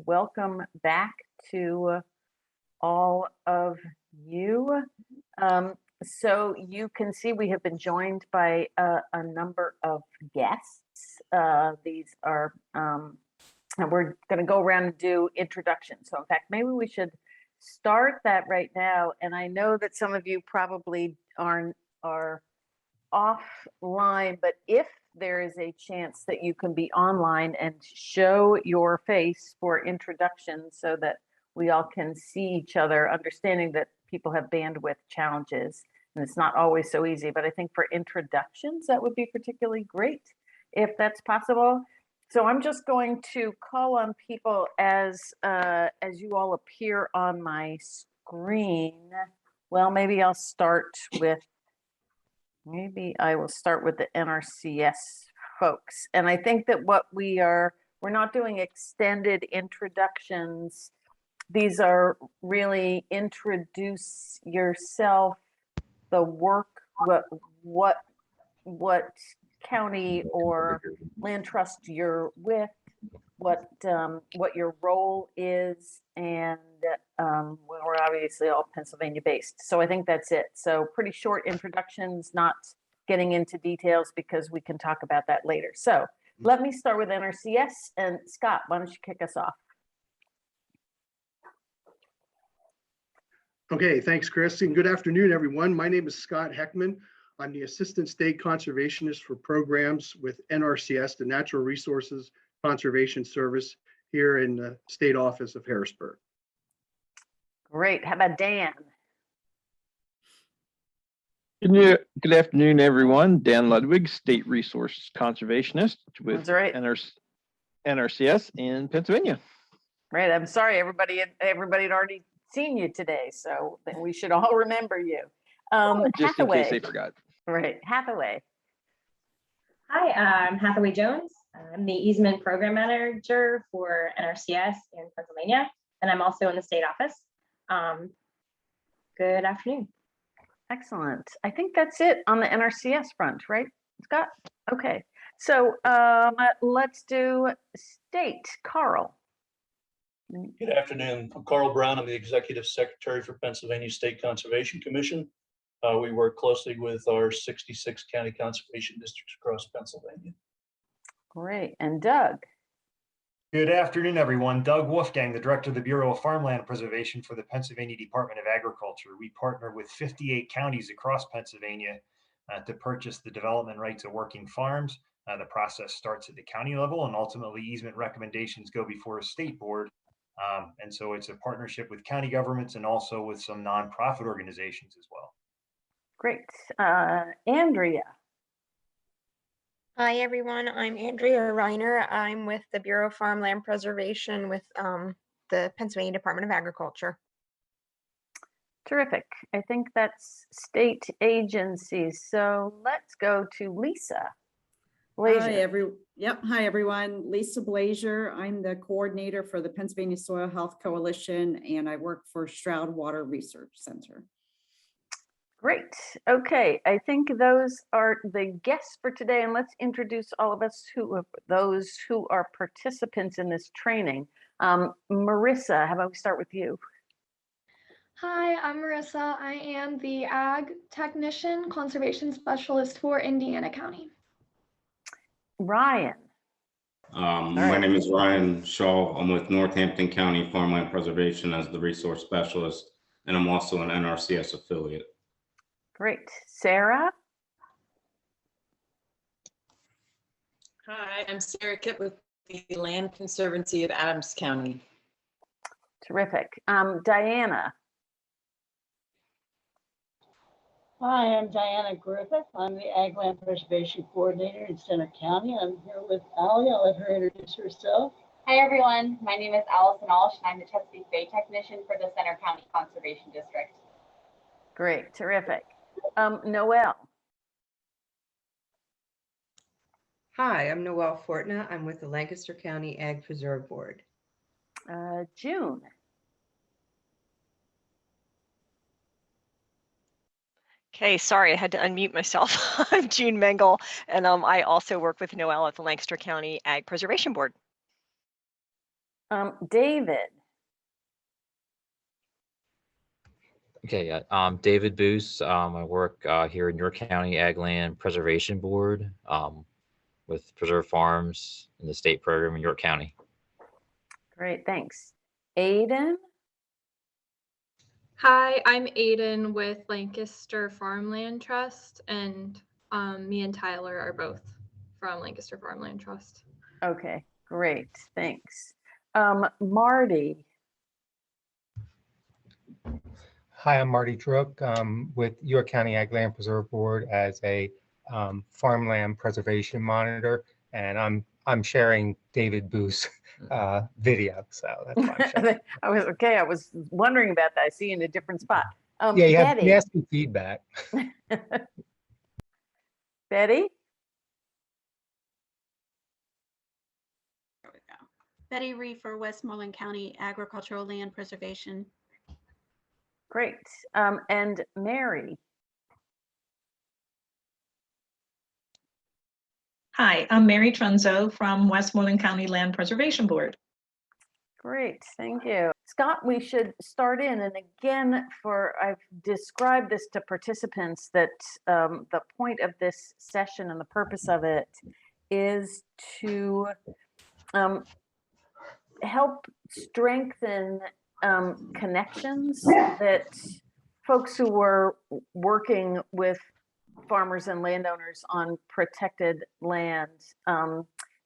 welcome back to all of you. So you can see we have been joined by a number of guests. These are, and we're going to go around and do introductions. So in fact, maybe we should start that right now. And I know that some of you probably are offline, but if there is a chance that you can be online and show your face for introductions so that we all can see each other, understanding that people have bandwidth challenges and it's not always so easy, but I think for introductions, that would be particularly great if that's possible. So I'm just going to call on people as you all appear on my screen. Well, maybe I will start with the NRCS folks. And I think that we're not doing extended introductions. These are really introduce yourself, the work, what county or land trust you're with, what your role is, and we're obviously all Pennsylvania based. So I think that's it. So pretty short introductions, not getting into details because we can talk about that later. So let me start with NRCS, and Scott, why don't you kick us off? Okay, thanks, Chris, and good afternoon, everyone. My name is Scott Heckman. I'm the Assistant State Conservationist for Programs with NRCS, the Natural Resources Conservation Service here in the State Office of Harrisburg. Great. How about Dan? Good afternoon, everyone. Dan Ludwig, State Resource Conservationist with NRCS in Pennsylvania. Right. I'm sorry, everybody had already seen you today, so we should all remember you. Just Hathaway. in case they forgot. Right. Hathaway. Hi, I'm Hathaway Jones. I'm the Easement Program Manager for NRCS in Pennsylvania, and I'm also in the state office. Good afternoon. Excellent. I think that's it on the NRCS front, right, Scott? Okay. So let's do state. Carl. Good afternoon. I'm Carl Brown. I'm the Executive Secretary for Pennsylvania State Conservation Commission. We work closely with our 66 county conservation districts across Pennsylvania. Great. And Doug. Good afternoon, everyone. Doug Wolfgang, the Director of the Bureau of Farmland Preservation for the Pennsylvania Department of Agriculture. We partner with 58 counties across Pennsylvania to purchase the development rights of working farms. The process starts at the county level, and ultimately easement recommendations go before a state board. And so it's a partnership with county governments and also with some nonprofit organizations as well. Great. Andrea. Hi, everyone. I'm Andrea Reiner. I'm with the Bureau of Farmland Preservation with the Pennsylvania Department of Agriculture. Terrific. I think that's state agencies. So let's go to Lisa. Blazier. Hi, everyone. Lisa Blazier. I'm the coordinator for the Pennsylvania Soil Health Coalition, and I work for Stroud Water Research Center. Great. Okay, I think those are the guests for today, and let's introduce all of us those who are participants in this training. Marissa, how about we start with you? Hi, I'm Marissa. I am the Ag Technician Conservation Specialist for Indiana County. Ryan. My name is Ryan Shaw. I'm with Northampton County Farmland Preservation as the Resource Specialist, and I'm also an NRCS affiliate. Great. Sarah? Hi, I'm Sarah Kitt with the Land Conservancy of Adams County. Terrific. Diana? Hi, I'm Diana Griffith. I'm the Ag Land Preservation Coordinator in Center County. I'm here with Allie. I'll let her introduce herself. Hi, everyone. My name is Allison Alsh, and I'm the Chesapeake Bay Technician for the Center County Conservation District. Great. Terrific. Noelle. Hi, I'm Noelle Fortna. I'm with the Lancaster County Ag Preserve Board. June. Okay, sorry, I had to unmute myself. I'm June Mengel, and I also work with Noelle at the Lancaster County Ag Preservation Board. David. Okay, David Boos. I work here in York County Ag Land Preservation Board with Preserve Farms in the state program in York County. Great, thanks. Aiden? Hi, I'm Aiden with Lancaster Farmland Trust, and me and Tyler are both from Lancaster Farmland Trust. Okay, great, thanks. Marty? Hi, I'm Marty Drook with York County Ag Land Preserve Board as a farmland preservation monitor, and I'm sharing David Boos video, so that's why I'm sharing. I was wondering about that. I see you in a different spot. Yeah, you Betty. have some feedback. Betty? There we go. Betty Reefer, Westmoreland County Agricultural Land Preservation. Great. And Mary? Hi, I'm Mary Trunzo from Westmoreland County Land Preservation Board. Great, thank you. Scott, we should start in, and again, I've described this to participants that the point of this session and the purpose of it is to help strengthen connections that folks who were working with farmers and landowners on protected land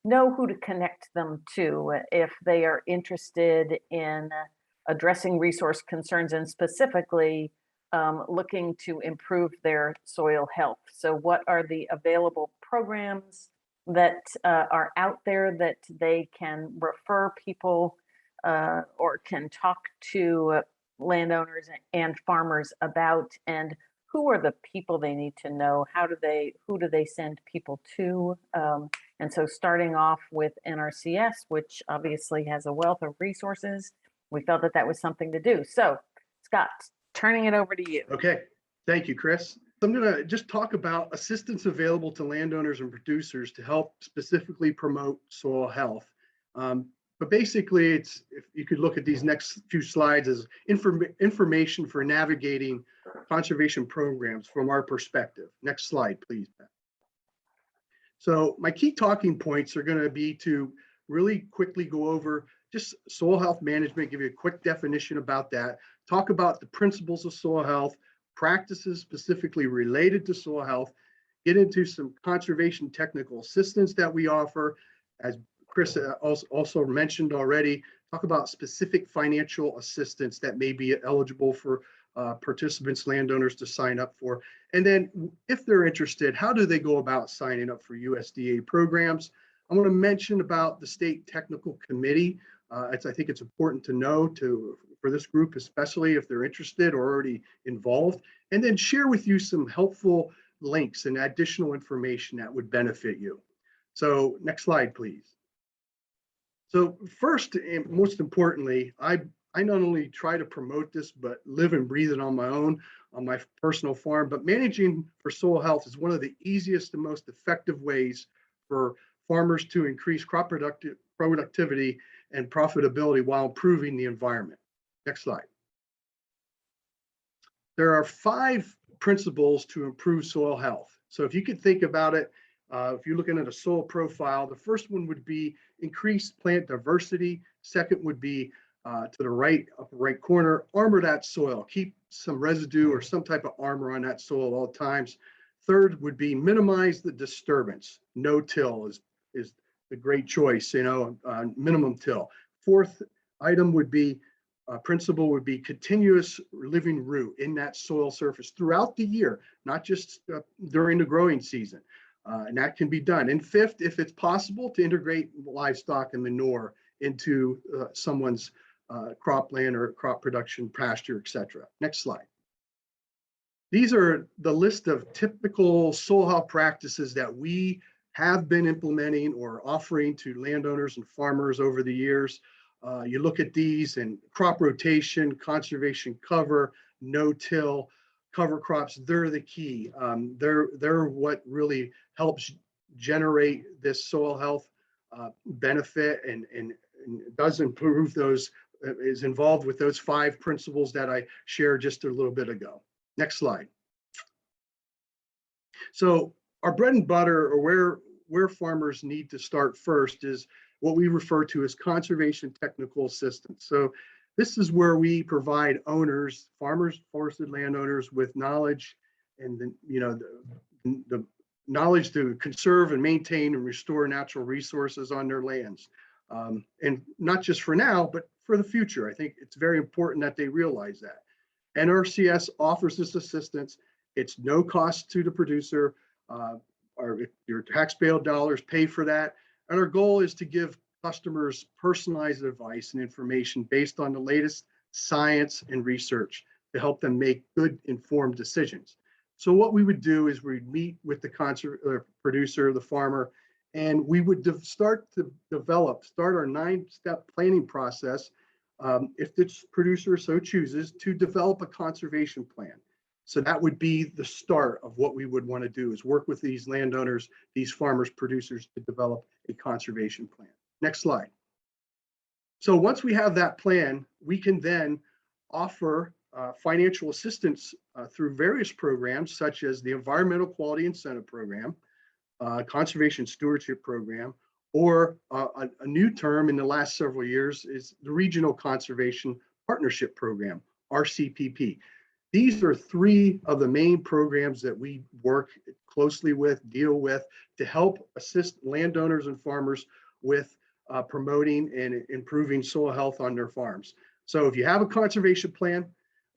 know who to connect them to if they are interested in addressing resource concerns and specifically looking to improve their soil health. So what are the available programs that are out there that they can refer people or can talk to landowners and farmers about, and who are the people they need to know? Who do they send people to? And so starting off with NRCS, which obviously has a wealth of resources, we felt that that was something to do. So Scott, turning it over to you. Okay, thank you, Chris. I'm going to just talk about assistance available to landowners and producers to help specifically promote soil health. But basically, if you could look at these next few slides as information for navigating conservation programs from our perspective. Next slide, please. So my key talking points are going to be to really quickly go over just soil health management, give you a quick definition about that, talk about the principles of soil health, practices specifically related to soil health, get into some conservation technical assistance that we offer, as Chris also mentioned already, talk about specific financial assistance that may be eligible for participants, landowners to sign up for. And then if they're interested, how do they go about signing up for USDA programs? I want to mention about the State Technical Committee. I think it's important to know for this group, especially if they're interested or already involved, and then share with you some helpful links and additional information that would benefit you. So next slide, please. So first and most importantly, I not only try to promote this, but live and breathe it on my own, on my personal farm, but managing for soil health is one of the easiest and most effective ways for farmers to increase crop productivity and profitability while improving the environment. Next slide. There are 5 principles to improve soil health. So if you could think about it, if you're looking at a soil profile, the first one would be increased plant diversity. Second would be to the right, upper right corner, armor that soil. Keep some residue or some type of armor on that soil at all times. Third would be minimize the disturbance. No-till is the great choice, minimum till. Fourth item would be, principle would be continuous living root in that soil surface throughout the year, not just during the growing season. And that can be done. And fifth, if it's possible, to integrate livestock and manure into someone's cropland or crop production, pasture, etc. Next slide. These are the list of typical soil health practices that we have been implementing or offering to landowners and farmers over the years. You look at these and crop rotation, conservation cover, no-till, cover crops, they're the key. They're what really helps generate this soil health benefit and does improve those, is involved with those 5 principles that I shared just a little bit ago. Next slide. So our bread and butter, or where farmers need to start first, is what we refer to as conservation technical assistance. So this is where we provide owners, farmers, forested landowners, with knowledge and the knowledge to conserve and maintain and restore natural resources on their lands. And not just for now, but for the future. I think it's very important that they realize that. NRCS offers this assistance. It's no cost to the producer. Your taxpayer dollars pay for that. And our goal is to give customers personalized advice and information based on the latest science and research to help them make good, informed decisions. So what we would do is we'd meet with the producer, the farmer, and we would start our 9-step planning process, if the producer so chooses, to develop a conservation plan. So that would be the start of what we would want to do, is work with these landowners, these farmers, producers, to develop a conservation plan. Next slide. So once we have that plan, we can then offer financial assistance through various programs, such as the Environmental Quality Incentive Program, Conservation Stewardship Program, or a new term in the last several years is the Regional Conservation Partnership Program, RCPP. These are 3 of the main programs that we work closely with, deal with, to help assist landowners and farmers with promoting and improving soil health on their farms. So if you have a conservation plan,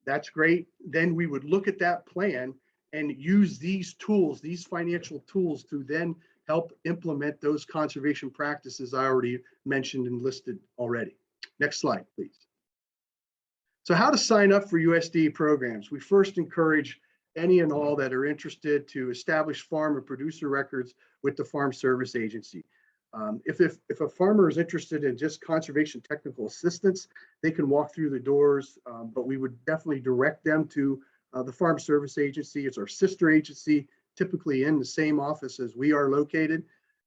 that's great. Then we would look at that plan and use these tools, these financial tools, to then help implement those conservation practices I already mentioned and listed already. Next slide, please. So how to sign up for USDA programs. We first encourage any and all that are interested to establish farm and producer records with the Farm Service Agency. If a farmer is interested in just conservation technical assistance, they can walk through the doors, but we would definitely direct them to the Farm Service Agency. It's our sister agency, typically in the same office as we are located,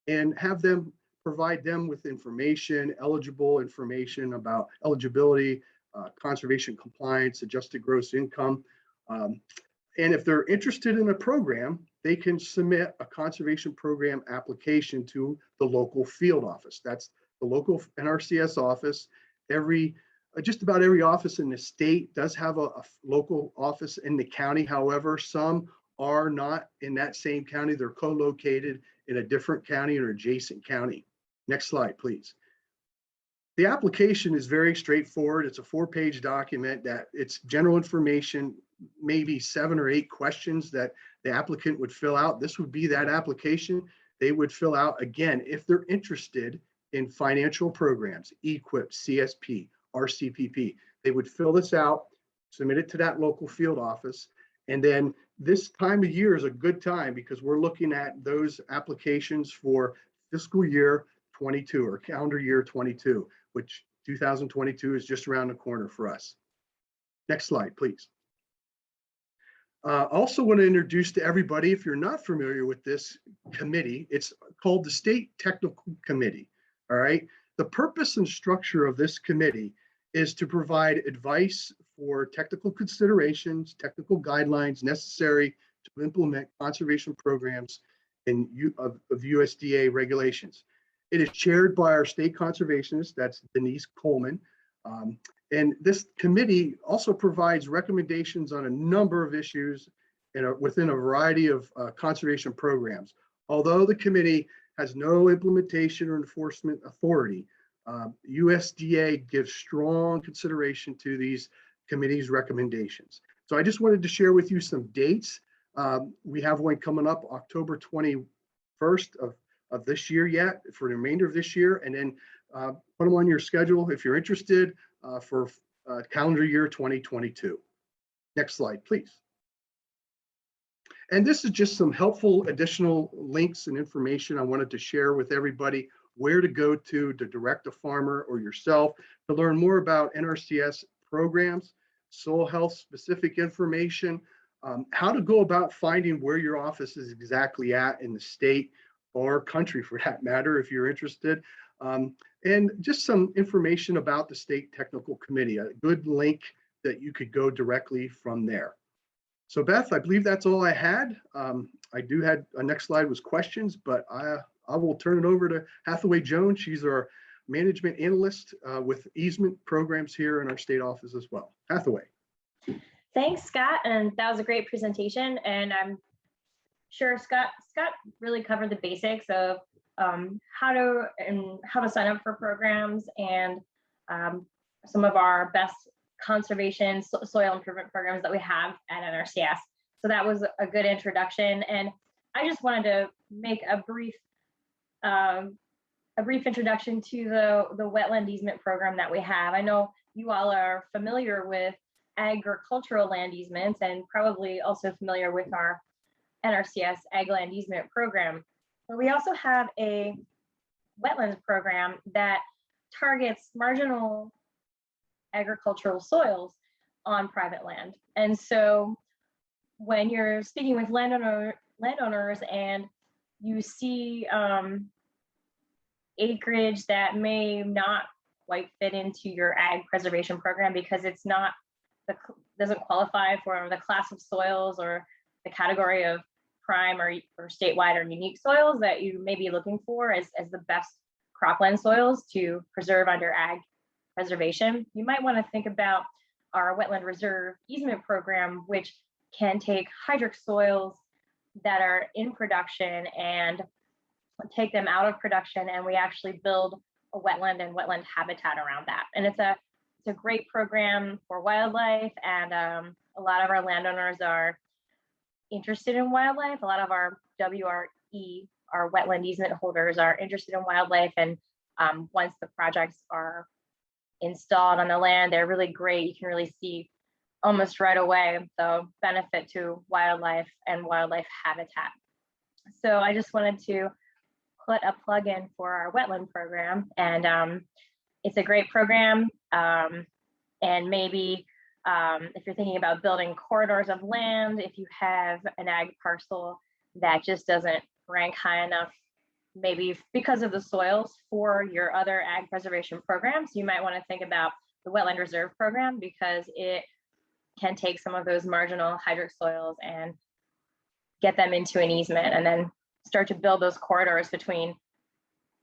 and have them provide them with information, eligible information about eligibility, conservation compliance, adjusted gross income. And if they're interested in a program, they can submit a conservation program application to the local field office. That's the local NRCS office. Just about every office in the state does have a local office in the county. However, some are not in that same county. They're co-located in a different county or adjacent county. Next slide, please. The application is very straightforward. It's a 4-page document that it's general information, maybe 7 or 8 questions that the applicant would fill out. This would be that application they would fill out, again, if they're interested in financial programs, EQIP, CSP, RCPP. They would fill this out, submit it to that local field office, and then this time of year is a good time because we're looking at those applications for fiscal year 22 or calendar year 22, which 2022 is just around the corner for us. Next slide, please. Also want to introduce to everybody, if you're not familiar with this committee, it's called the State Technical Committee, all right? The purpose and structure of this committee is to provide advice for technical considerations, technical guidelines necessary to implement conservation programs of USDA regulations. It is chaired by our state conservationist, that's Denise Coleman. And this committee also provides recommendations on a number of issues within a variety of conservation programs. Although the committee has no implementation or enforcement authority, USDA gives strong consideration to these committee's recommendations. So I just wanted to share with you some dates. We have one coming up October 21st of this year yet for the remainder of this year, and then put them on your schedule if you're interested for calendar year 2022. Next slide, please. And this is just some helpful additional links and information I wanted to share with everybody, where to go to direct a farmer or yourself to learn more about NRCS programs, soil health specific information, how to go about finding where your office is exactly at in the state or country for that matter, if you're interested. and just some information about the State Technical Committee, a good link that you could go directly from there. So Beth, I believe that's all I had. I do had, next slide was questions, but I will turn it over to Hathaway Jones. She's our management analyst with easement programs here in our state office as well. Hathaway. Thanks, Scott, and that was a great presentation. And I'm sure Scott really covered the basics of how to sign up for programs and some of our best conservation soil improvement programs that we have at NRCS. So that was a good introduction. And I just wanted to make a brief introduction to the wetland easement program that we have. I know you all are familiar with agricultural land easements and probably also familiar with our NRCS Ag Land Easement Program. But we also have a wetlands program that targets marginal agricultural soils on private land. And so when you're speaking with landowners and you see acreage that may not quite fit into your ag preservation program because it's not doesn't qualify for the class of soils or the category of prime or statewide or unique soils that you may be looking for as the best cropland soils to preserve under ag preservation, you might want to think about our wetland reserve easement program, which can take hydric soils that are in production and take them out of production, and we actually build a wetland and wetland habitat around that. And it's a great program for wildlife, and a lot of our landowners are interested in wildlife. A lot of our WRE, our wetland easement holders, are interested in wildlife, and once the projects are installed on the land, they're really great. You can really see almost right away the benefit to wildlife and wildlife habitat. So I just wanted to put a plug in for our wetland program, and it's a great program. And maybe if you're thinking about building corridors of land, if you have an ag parcel that just doesn't rank high enough, maybe because of the soils for your other ag preservation programs, you might want to think about the wetland reserve program, because it can take some of those marginal hydric soils and get them into an easement and then start to build those corridors between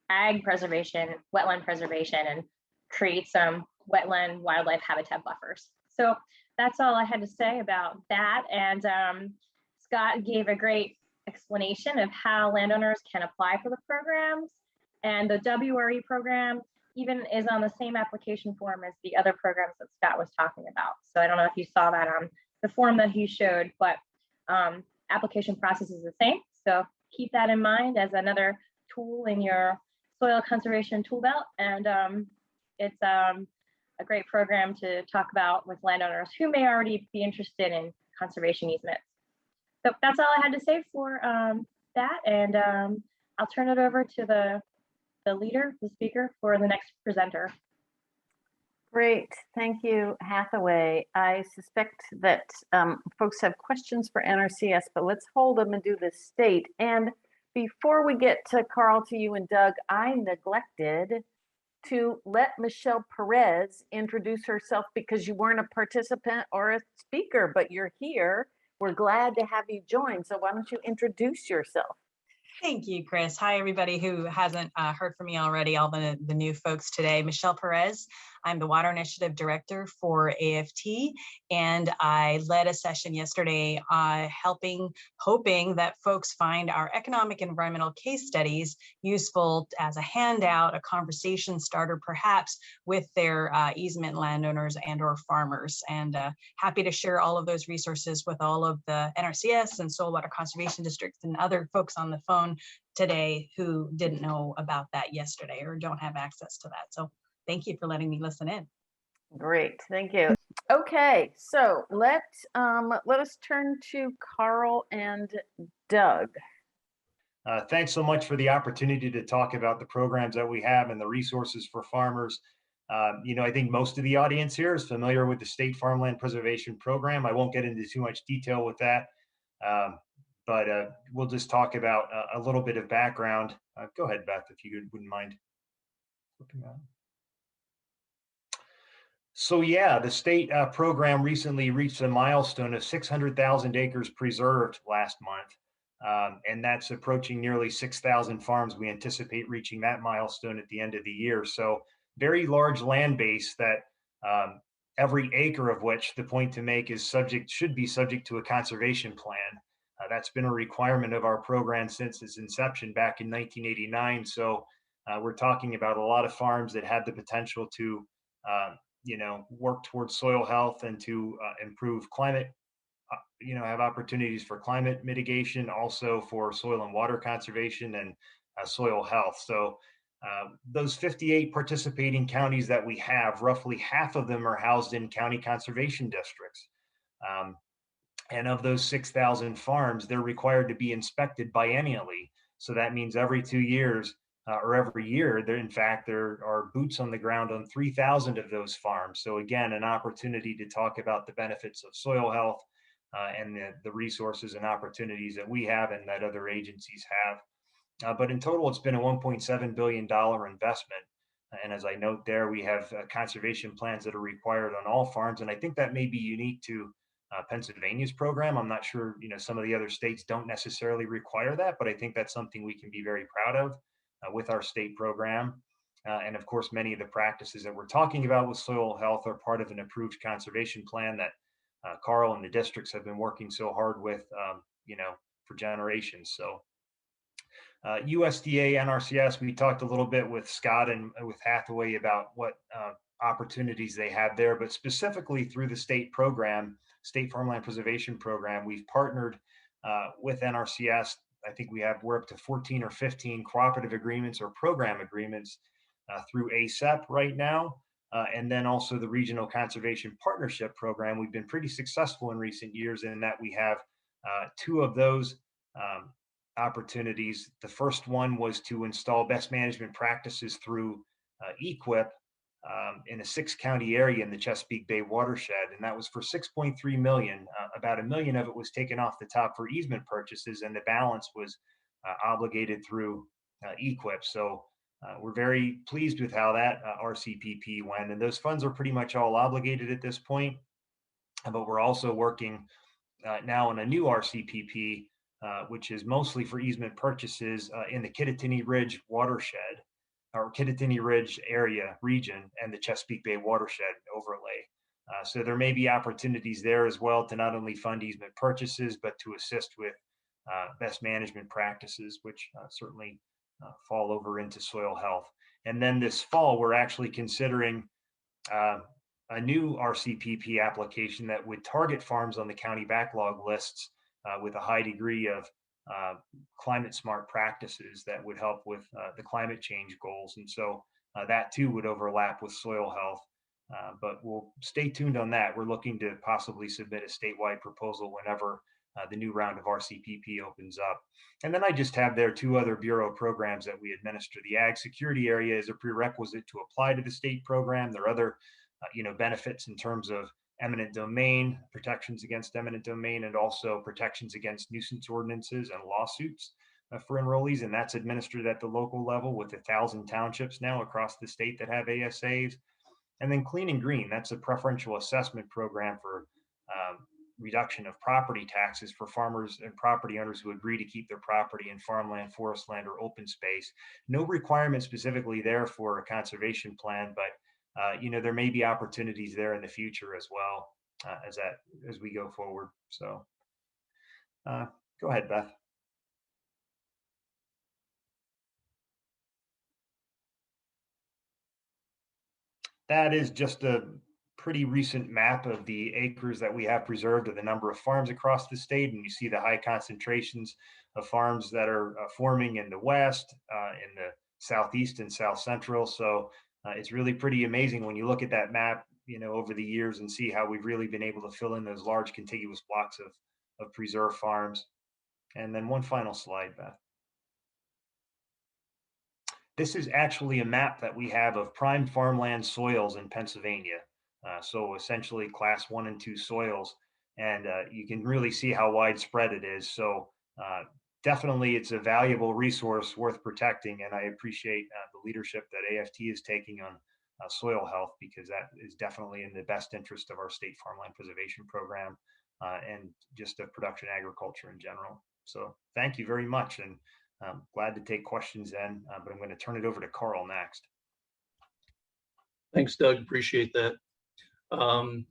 ag preservation, wetland preservation, and create some wetland wildlife habitat buffers. So that's all I had to say about that. And Scott gave a great explanation of how landowners can apply for the programs. And the WRE program even is on the same application form as the other programs that Scott was talking about. So I don't know if you saw that on the form that he showed, but application process is the same. So keep that in mind as another tool in your soil conservation tool belt. And it's a great program to talk about with landowners who may already be interested in conservation easements. So that's all I had to say for that. And I'll turn it over to the leader, the speaker, for the next presenter. Great, thank you, Hathaway. I suspect that folks have questions for NRCS, but let's hold them and do the state. And before we get to Carl, to you and Doug, I neglected to let Michelle Perez introduce herself because you weren't a participant or a speaker, but you're here. We're glad to have you join. So why don't you introduce yourself? Thank you, Chris. Hi, everybody who hasn't heard from me already, all the new folks today. Michelle Perez. I'm the Water Initiative Director for AFT, and I led a session yesterday hoping that folks find our economic environmental case studies useful as a handout, a conversation starter, perhaps with their easement landowners and or farmers. And happy to share all of those resources with all of the NRCS and Soil Water Conservation Districts and other folks on the phone today who didn't know about that yesterday or don't have access to that. So thank you for letting me listen in. Great, thank you. Okay, so let us turn to Carl and Doug. Thanks so much for the opportunity to talk about the programs that we have and the resources for farmers. I think most of the audience here is familiar with the State Farmland Preservation Program. I won't get into too much detail with that, but we'll just talk about a little bit of background. Go ahead, Beth, if you wouldn't mind. So yeah, the state program recently reached a milestone of 600,000 acres preserved last month. And that's approaching nearly 6,000 farms. We anticipate reaching that milestone at the end of the year. So very large land base that every acre of which, the point to make, is should be subject to a conservation plan. That's been a requirement of our program since its inception back in 1989. So we're talking about a lot of farms that had the potential to work towards soil health and to improve climate, have opportunities for climate mitigation, also for soil and water conservation and soil health. So those 58 participating counties that we have, roughly half of them are housed in county conservation districts. And of those 6,000 farms, they're required to be inspected biennially. So that means every 2 years or every year, there are boots on the ground on 3,000 of those farms. So again, an opportunity to talk about the benefits of soil health and the resources and opportunities that we have and that other agencies have. But in total, it's been a $1.7 billion investment. And as I note there, we have conservation plans that are required on all farms. And I think that may be unique to Pennsylvania's program. I'm not sure, some of the other states don't necessarily require that, but I think that's something we can be very proud of with our state program. And of course, many of the practices that we're talking about with soil health are part of an approved conservation plan that Carl and the districts have been working so hard with, for generations. So USDA, NRCS, we talked a little bit with Scott and with Hathaway about what opportunities they have there, but specifically through the state program, State Farmland Preservation Program, we've partnered with NRCS. I think we're up to 14 or 15 cooperative agreements or program agreements through ASEP right now. And then also the Regional Conservation Partnership Program. We've been pretty successful in recent years in that we have two of those opportunities. The first one was to install best management practices through EQIP in a 6-county area in the Chesapeake Bay watershed, and that was for $6.3 million. About $1 million of it was taken off the top for easement purchases, and the balance was obligated through EQIP. So we're very pleased with how that RCPP went, and those funds are pretty much all obligated at this point. But we're also working now on a new RCPP, which is mostly for easement purchases in the Kittatinny Ridge watershed, or Kittatinny Ridge region, and the Chesapeake Bay watershed overlay. So there may be opportunities there as well to not only fund easement purchases, but to assist with best management practices, which certainly fall over into soil health. And then this fall, we're actually considering a new RCPP application that would target farms on the county backlog lists with a high degree of climate smart practices that would help with the climate change goals. And so that too would overlap with soil health, but we'll stay tuned on that. We're looking to possibly submit a statewide proposal whenever the new round of RCPP opens up. And then I just have there 2 other Bureau programs that we administer. The Ag Security Area is a prerequisite to apply to the state program. There are other benefits in terms of eminent domain, protections against eminent domain, and also protections against nuisance ordinances and lawsuits for enrollees. And that's administered at the local level with 1,000 townships now across the state that have ASAs. And then Clean and Green, that's a preferential assessment program for reduction of property taxes for farmers and property owners who agree to keep their property in farmland, forest land, or open space. No requirement specifically there for a conservation plan, but there may be opportunities there in the future as well as we go forward. So go ahead, Beth. That is just a pretty recent map of the acres that we have preserved or the number of farms across the state. And you see the high concentrations of farms that are forming in the west, in the southeast and south central. So it's really pretty amazing when you look at that map, over the years and see how we've really been able to fill in those large contiguous blocks of preserved farms. And then one final slide, Beth. This is actually a map that we have of prime farmland soils in Pennsylvania. So essentially class 1 and 2 soils. And you can really see how widespread it is. So definitely it's a valuable resource worth protecting. And I appreciate the leadership that AFT is taking on soil health, because that is definitely in the best interest of our state farmland preservation program and just of production agriculture in general. So thank you very much, and I'm glad to take questions then, but I'm going to turn it over to Carl next. Thanks, Doug. Appreciate that.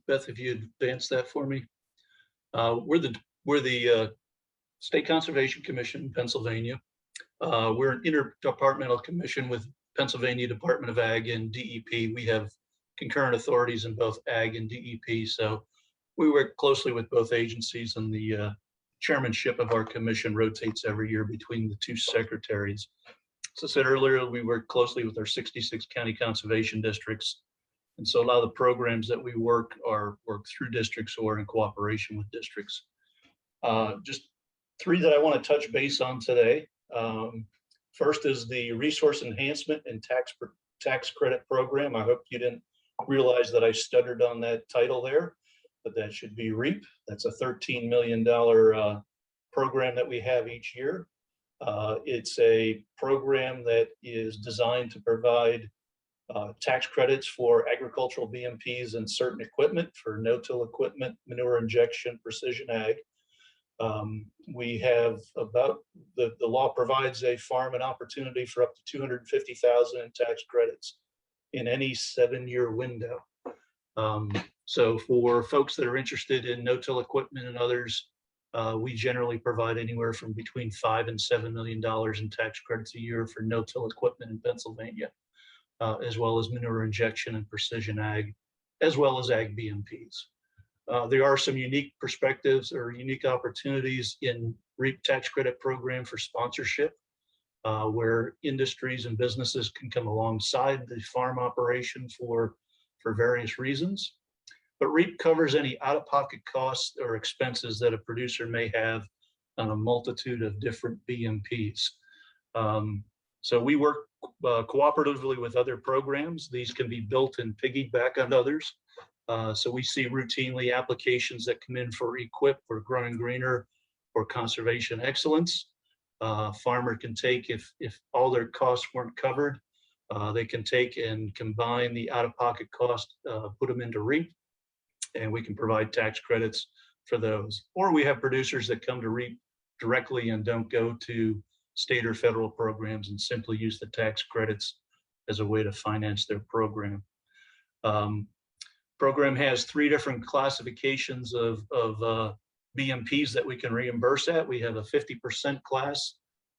Beth, if you advance that for me. We're the State Conservation Commission in Pennsylvania. We're an interdepartmental commission with Pennsylvania Department of Ag and DEP. We have concurrent authorities in both Ag and DEP, so we work closely with both agencies, and the chairmanship of our commission rotates every year between the two secretaries. As I said earlier, we work closely with our 66 county conservation districts, and so a lot of the programs that we work through districts or in cooperation with districts. Just three that I want to touch base on today. First is the Resource Enhancement and Tax Credit Program. I hope you didn't realize that I stuttered on that title there, but that should be REAP. That's a $13 million program that we have each year. It's a program that is designed to provide tax credits for agricultural BMPs and certain equipment for no-till equipment, manure injection, precision ag. We have the law provides a farm an opportunity for up to $250,000 in tax credits in any 7-year window. So for folks that are interested in no-till equipment and others, we generally provide anywhere from between $5 and $7 million in tax credits a year for no-till equipment in Pennsylvania, as well as manure injection and precision ag, as well as ag BMPs. There are some unique perspectives or unique opportunities in REAP tax credit program for sponsorship, where industries and businesses can come alongside the farm operation for various reasons. But REAP covers any out-of-pocket costs or expenses that a producer may have on a multitude of different BMPs. So we work cooperatively with other programs. These can be built and piggyback on others. So we see routinely applications that come in for EQIP or Growing Greener or Conservation Excellence. Farmer can take, if all their costs weren't covered, they can take and combine the out-of-pocket cost, put them into REAP, and we can provide tax credits for those. Or we have producers that come to REAP directly and don't go to state or federal programs and simply use the tax credits as a way to finance their program. Program has 3 different classifications of BMPs that we can reimburse at. We have a 50% class,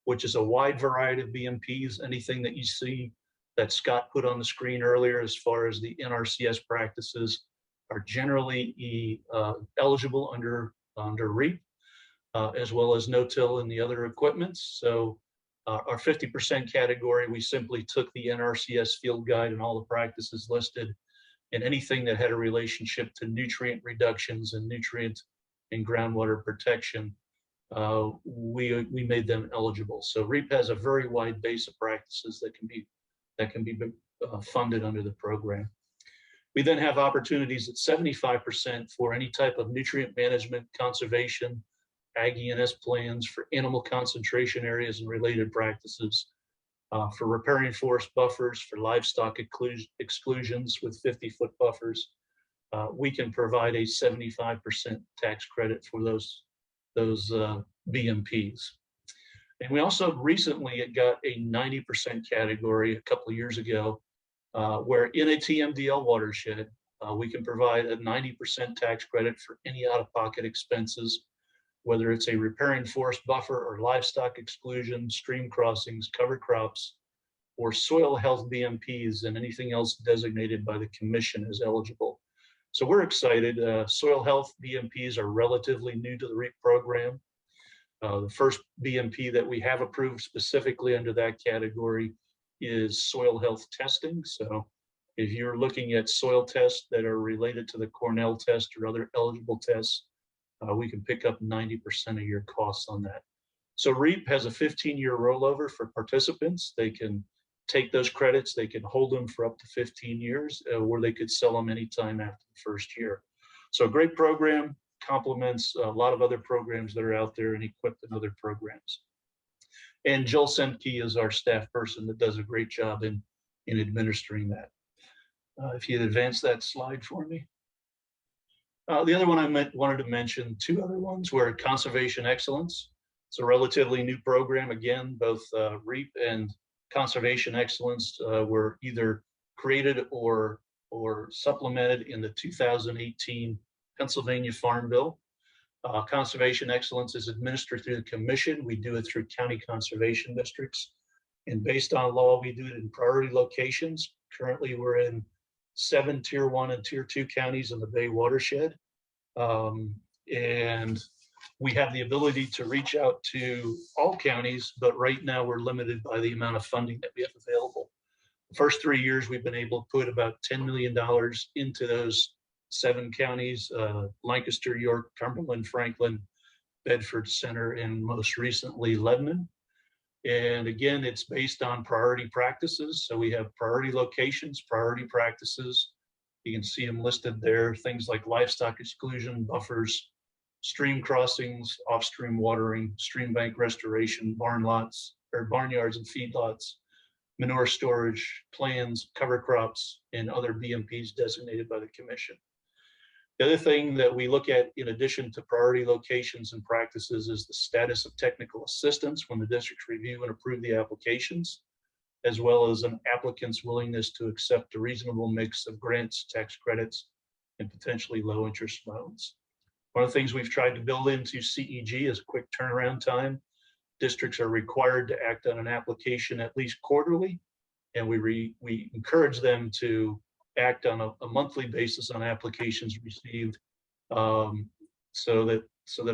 which is a wide variety of BMPs. Anything that you see that Scott put on the screen earlier as far as the NRCS practices are generally eligible under REAP, as well as no-till and the other equipments. So our 50% category, we simply took the NRCS field guide and all the practices listed, and anything that had a relationship to nutrient reductions and nutrient and groundwater protection, we made them eligible. So REAP has a very wide base of practices that can be funded under the program. We then have opportunities at 75% for any type of nutrient management, conservation, ag E&S plans for animal concentration areas and related practices, for riparian forest buffers, for livestock exclusions with 50-foot buffers. We can provide a 75% tax credit for those BMPs. And we also recently got a 90% category a couple of years ago, where in a TMDL watershed, we can provide a 90% tax credit for any out-of-pocket expenses, whether it's a riparian forest buffer or livestock exclusion, stream crossings, cover crops, or soil health BMPs, and anything else designated by the commission as eligible. So we're excited. Soil health BMPs are relatively new to the REAP program. The first BMP that we have approved specifically under that category is soil health testing. So if you're looking at soil tests that are related to the Cornell test or other eligible tests, we can pick up 90% of your costs on that. So REAP has a 15-year rollover for participants. They can take those credits, they can hold them for up to 15 years, or they could sell them anytime after the first year. So a great program, complements a lot of other programs that are out there and equipped in other programs. And Jill Semke is our staff person that does a great job in administering that. If you'd advance that slide for me. The other one I wanted to mention, two other ones were Conservation Excellence. It's a relatively new program. Again, both REAP and Conservation Excellence were either created or supplemented in the 2018 Pennsylvania Farm Bill. Conservation Excellence is administered through the commission. We do it through county conservation districts. And based on law, we do it in priority locations. Currently, we're in 7 Tier 1 and Tier 2 counties in the Bay watershed. And we have the ability to reach out to all counties, but right now we're limited by the amount of funding that we have available. The first 3 years, we've been able to put about $10 million into those 7 counties, Lancaster, York, Cumberland, Franklin, Bedford Center, and most recently Lebanon. And again, it's based on priority practices. So we have priority locations, priority practices. You can see them listed there, things like livestock exclusion, buffers, stream crossings, off-stream watering, stream bank restoration, barn lots, or barnyards and feedlots, manure storage, plans, cover crops, and other BMPs designated by the commission. The other thing that we look at in addition to priority locations and practices is the status of technical assistance when the districts review and approve the applications, as well as an applicant's willingness to accept a reasonable mix of grants, tax credits, and potentially low interest loans. One of the things we've tried to build into CEG is quick turnaround time. Districts are required to act on an application at least quarterly, and we encourage them to act on a monthly basis on applications received, so that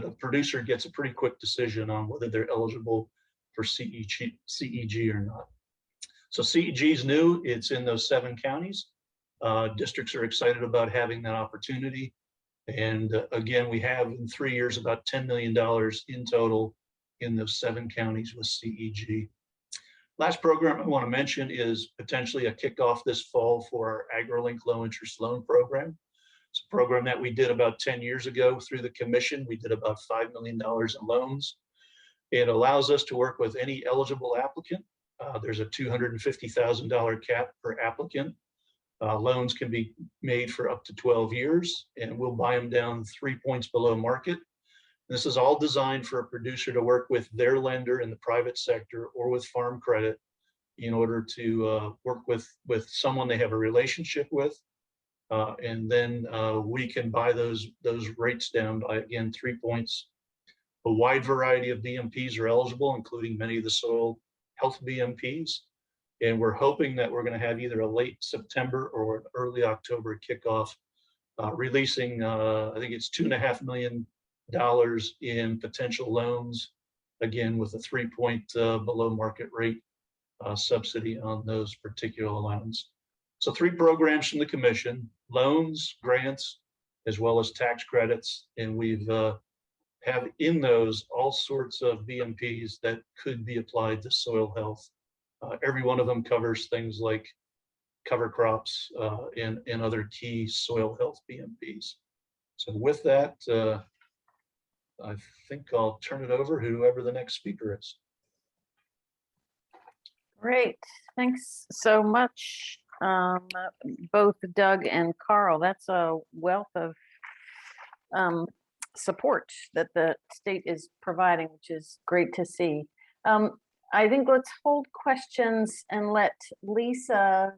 a producer gets a pretty quick decision on whether they're eligible for CEG or not. So CEG is new. It's in those 7 counties. Districts are excited about having that opportunity. And again, we have in 3 years about $10 million in total in those 7 counties with CEG. Last program I want to mention is potentially a kickoff this fall for our AgriLink low interest loan program. It's a program that we did about 10 years ago through the commission. We did about $5 million in loans. It allows us to work with any eligible applicant. There's a $250,000 cap per applicant. Loans can be made for up to 12 years, and we'll buy them down 3 points below market. This is all designed for a producer to work with their lender in the private sector or with Farm Credit in order to work with someone they have a relationship with. And then we can buy those rates down by, again, 3 points. A wide variety of BMPs are eligible, including many of the soil health BMPs. And we're hoping that we're going to have either a late September or an early October kickoff, releasing, I think it's $2.5 million in potential loans, again, with a 3 point below market rate subsidy on those particular loans. So 3 programs from the commission: loans, grants, as well as tax credits. And we've have in those all sorts of BMPs that could be applied to soil health. Every one of them covers things like cover crops and other key soil health BMPs. So with that, I think I'll turn it over to whoever the next speaker is. Great, thanks so much, both Doug and Carl. That's a wealth of support that the state is providing, which is great to see. I think let's hold questions and let Lisa,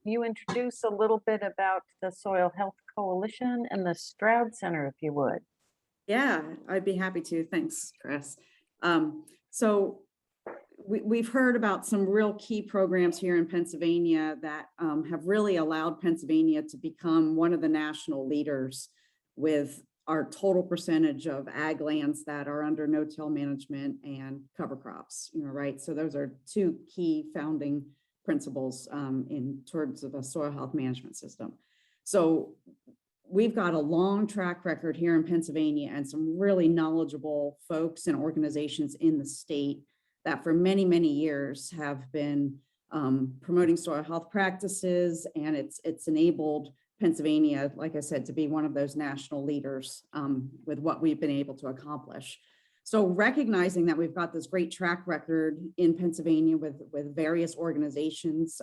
you introduce a little bit about the Soil Health Coalition and the Stroud Center, if you would. Yeah, I'd be happy to. Thanks, Chris. So we've heard about some real key programs here in Pennsylvania that have really allowed Pennsylvania to become one of the national leaders with our total percentage of ag lands that are under no-till management and cover crops, right? So those are 2 key founding principles in terms of a soil health management system. So we've got a long track record here in Pennsylvania and some really knowledgeable folks and organizations in the state that for many, many years have been promoting soil health practices, and it's enabled Pennsylvania, like I said, to be one of those national leaders with what we've been able to accomplish. So recognizing that we've got this great track record in Pennsylvania with various organizations,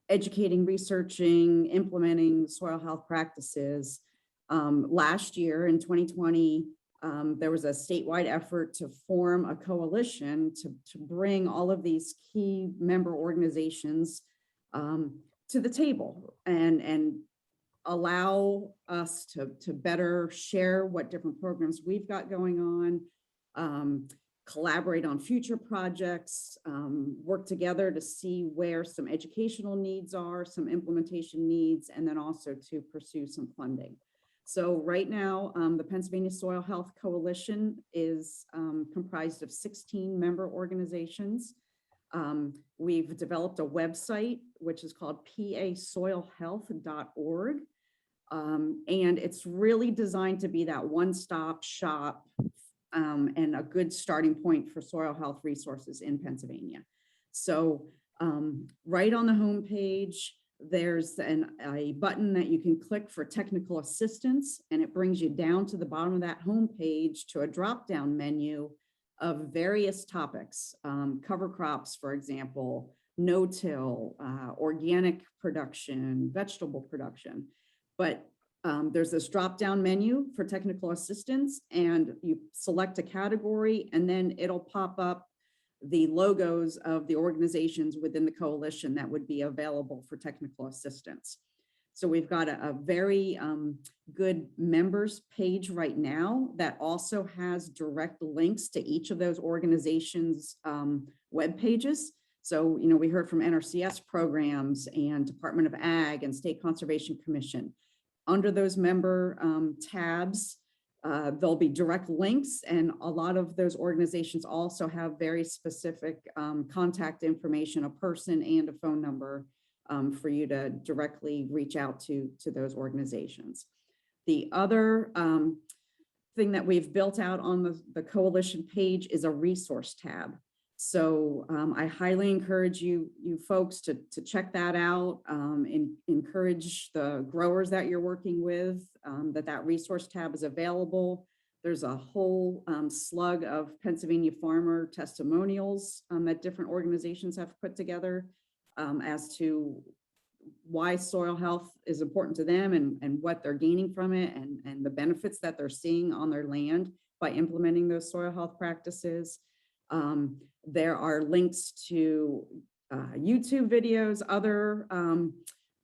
educating, researching, implementing soil health practices. Last year in 2020, there was a statewide effort to form a coalition to bring all of these key member organizations to the table and allow us to better share what different programs we've got going on, collaborate on future projects, work together to see where some educational needs are, some implementation needs, and then also to pursue some funding. So right now, the Pennsylvania Soil Health Coalition is comprised of 16 member organizations. We've developed a website, which is called pasoilhealth.org. And it's really designed to be that one-stop shop and a good starting point for soil health resources in Pennsylvania. So right on the homepage, there's a button that you can click for technical assistance, and it brings you down to the bottom of that homepage to a drop-down menu of various topics, cover crops, for example, no-till, organic production, vegetable production. But there's this drop-down menu for technical assistance, and you select a category, and then it'll pop up the logos of the organizations within the coalition that would be available for technical assistance. So we've got a very good members page right now that also has direct links to each of those organizations' web pages. So, you know, we heard from NRCS programs and Department of Ag and State Conservation Commission. Under those member tabs, there'll be direct links, and a lot of those organizations also have very specific contact information, a person and a phone number for you to directly reach out to those organizations. The other thing that we've built out on the coalition page is a resource tab. So I highly encourage you folks to check that out and encourage the growers that you're working with that resource tab is available. There's a whole slug of Pennsylvania farmer testimonials that different organizations have put together as to why soil health is important to them and what they're gaining from it and the benefits that they're seeing on their land by implementing those soil health practices. There are links to YouTube videos,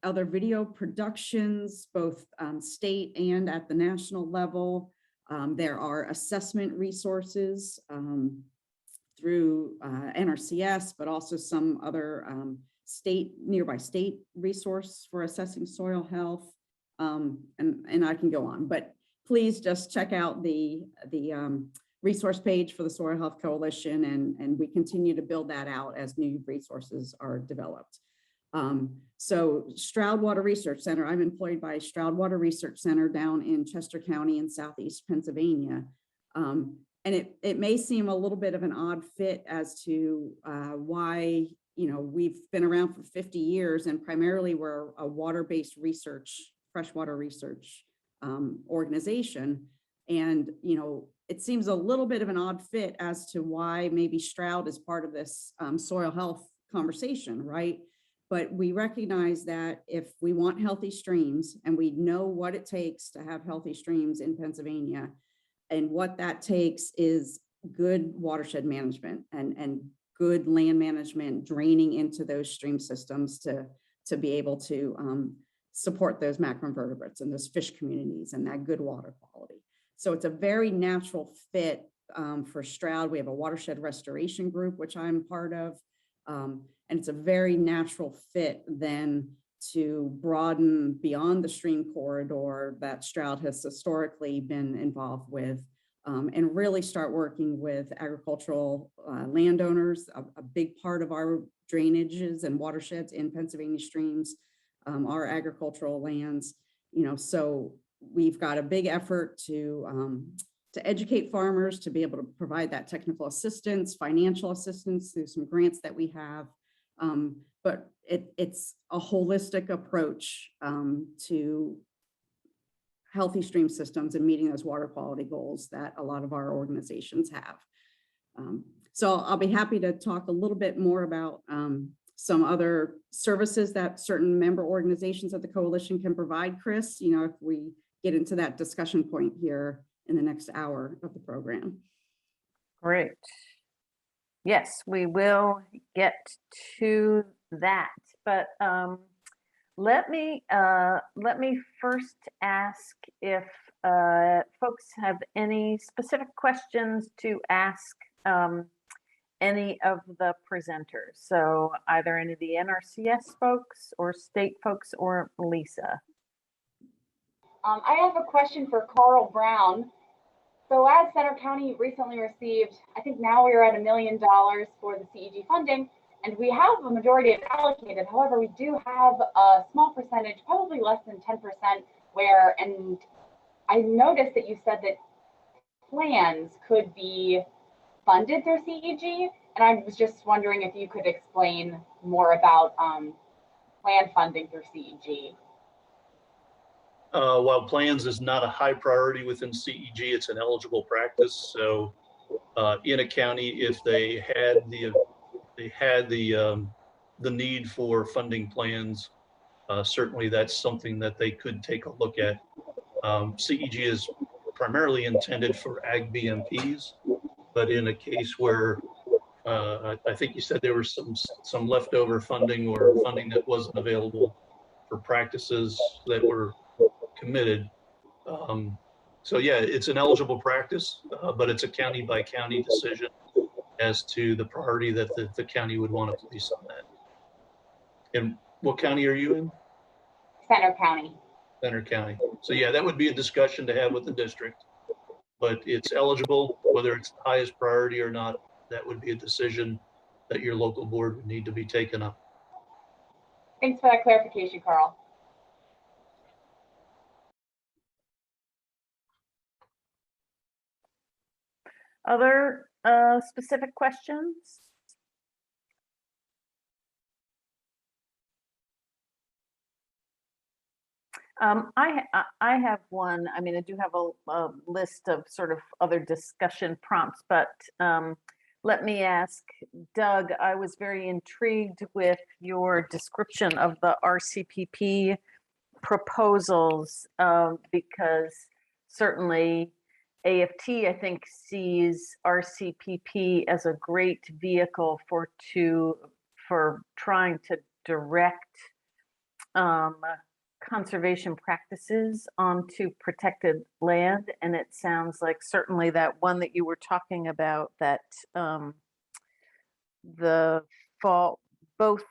other video productions, both state and at the national level. There are assessment resources through NRCS, but also some other nearby state resource for assessing soil health. And I can go on, but please just check out the resource page for the Soil Health Coalition, and we continue to build that out as new resources are developed. So Stroud Water Research Center, I'm employed by Stroud Water Research Center down in Chester County in Southeast Pennsylvania. And it may seem a little bit of an odd fit as to why, you know, we've been around for 50 years and primarily we're a water-based research, freshwater research organization. And, you know, it seems a little bit of an odd fit as to why maybe Stroud is part of this soil health conversation, right? But we recognize that if we want healthy streams, and we know what it takes to have healthy streams in Pennsylvania, and what that takes is good watershed management and good land management draining into those stream systems to be able to support those macroinvertebrates and those fish communities and that good water quality. So it's a very natural fit for Stroud. We have a watershed restoration group, which I'm part of. And it's a very natural fit then to broaden beyond the stream corridor that Stroud has historically been involved with and really start working with agricultural landowners. A big part of our drainages and watersheds in Pennsylvania streams are agricultural lands, you know, so we've got a big effort to educate farmers to be able to provide that technical assistance, financial assistance through some grants that we have. But it's a holistic approach to healthy stream systems and meeting those water quality goals that a lot of our organizations have. So I'll be happy to talk a little bit more about some other services that certain member organizations of the coalition can provide, Chris, you know, if we get into that discussion point here in the next hour of the program. Great. Yes, we will get to that, but let me first ask if folks have any specific questions to ask any of the presenters. So either any of the NRCS folks or state folks or Lisa. I have a question for Carl Brown. So as Center County recently received, I think now we're at $1 million for the CEG funding, and we have a majority of it allocated. However, we do have a small percentage, probably less than 10%, where, and I noticed that you said that plans could be funded through CEG, and I was just wondering if you could explain more about plan funding through CEG. While plans is not a high priority within CEG, it's an eligible practice. So in a county, if they had the need for funding plans, certainly that's something that they could take a look at. CEG is primarily intended for ag BMPs, but in a case where I think you said there was some leftover funding or funding that wasn't available for practices that were committed. So yeah, it's an eligible practice, but it's a county by county decision as to the priority that the county would want to place on that. And what county are you in? Center County. Center County. So yeah, that would be a discussion to have with the district, but it's eligible. Whether it's the highest priority or not, that would be a decision that your local board would need to be taken up. Thanks for that clarification, Carl. Other specific questions? I have one. I mean, I do have a list of sort of other discussion prompts, but let me ask Doug, I was very intrigued with your description of the RCPP proposals because certainly AFT, I think, sees RCPP as a great vehicle for trying to direct conservation practices onto protected land. And it sounds like certainly that one that you were talking about, that the fall, both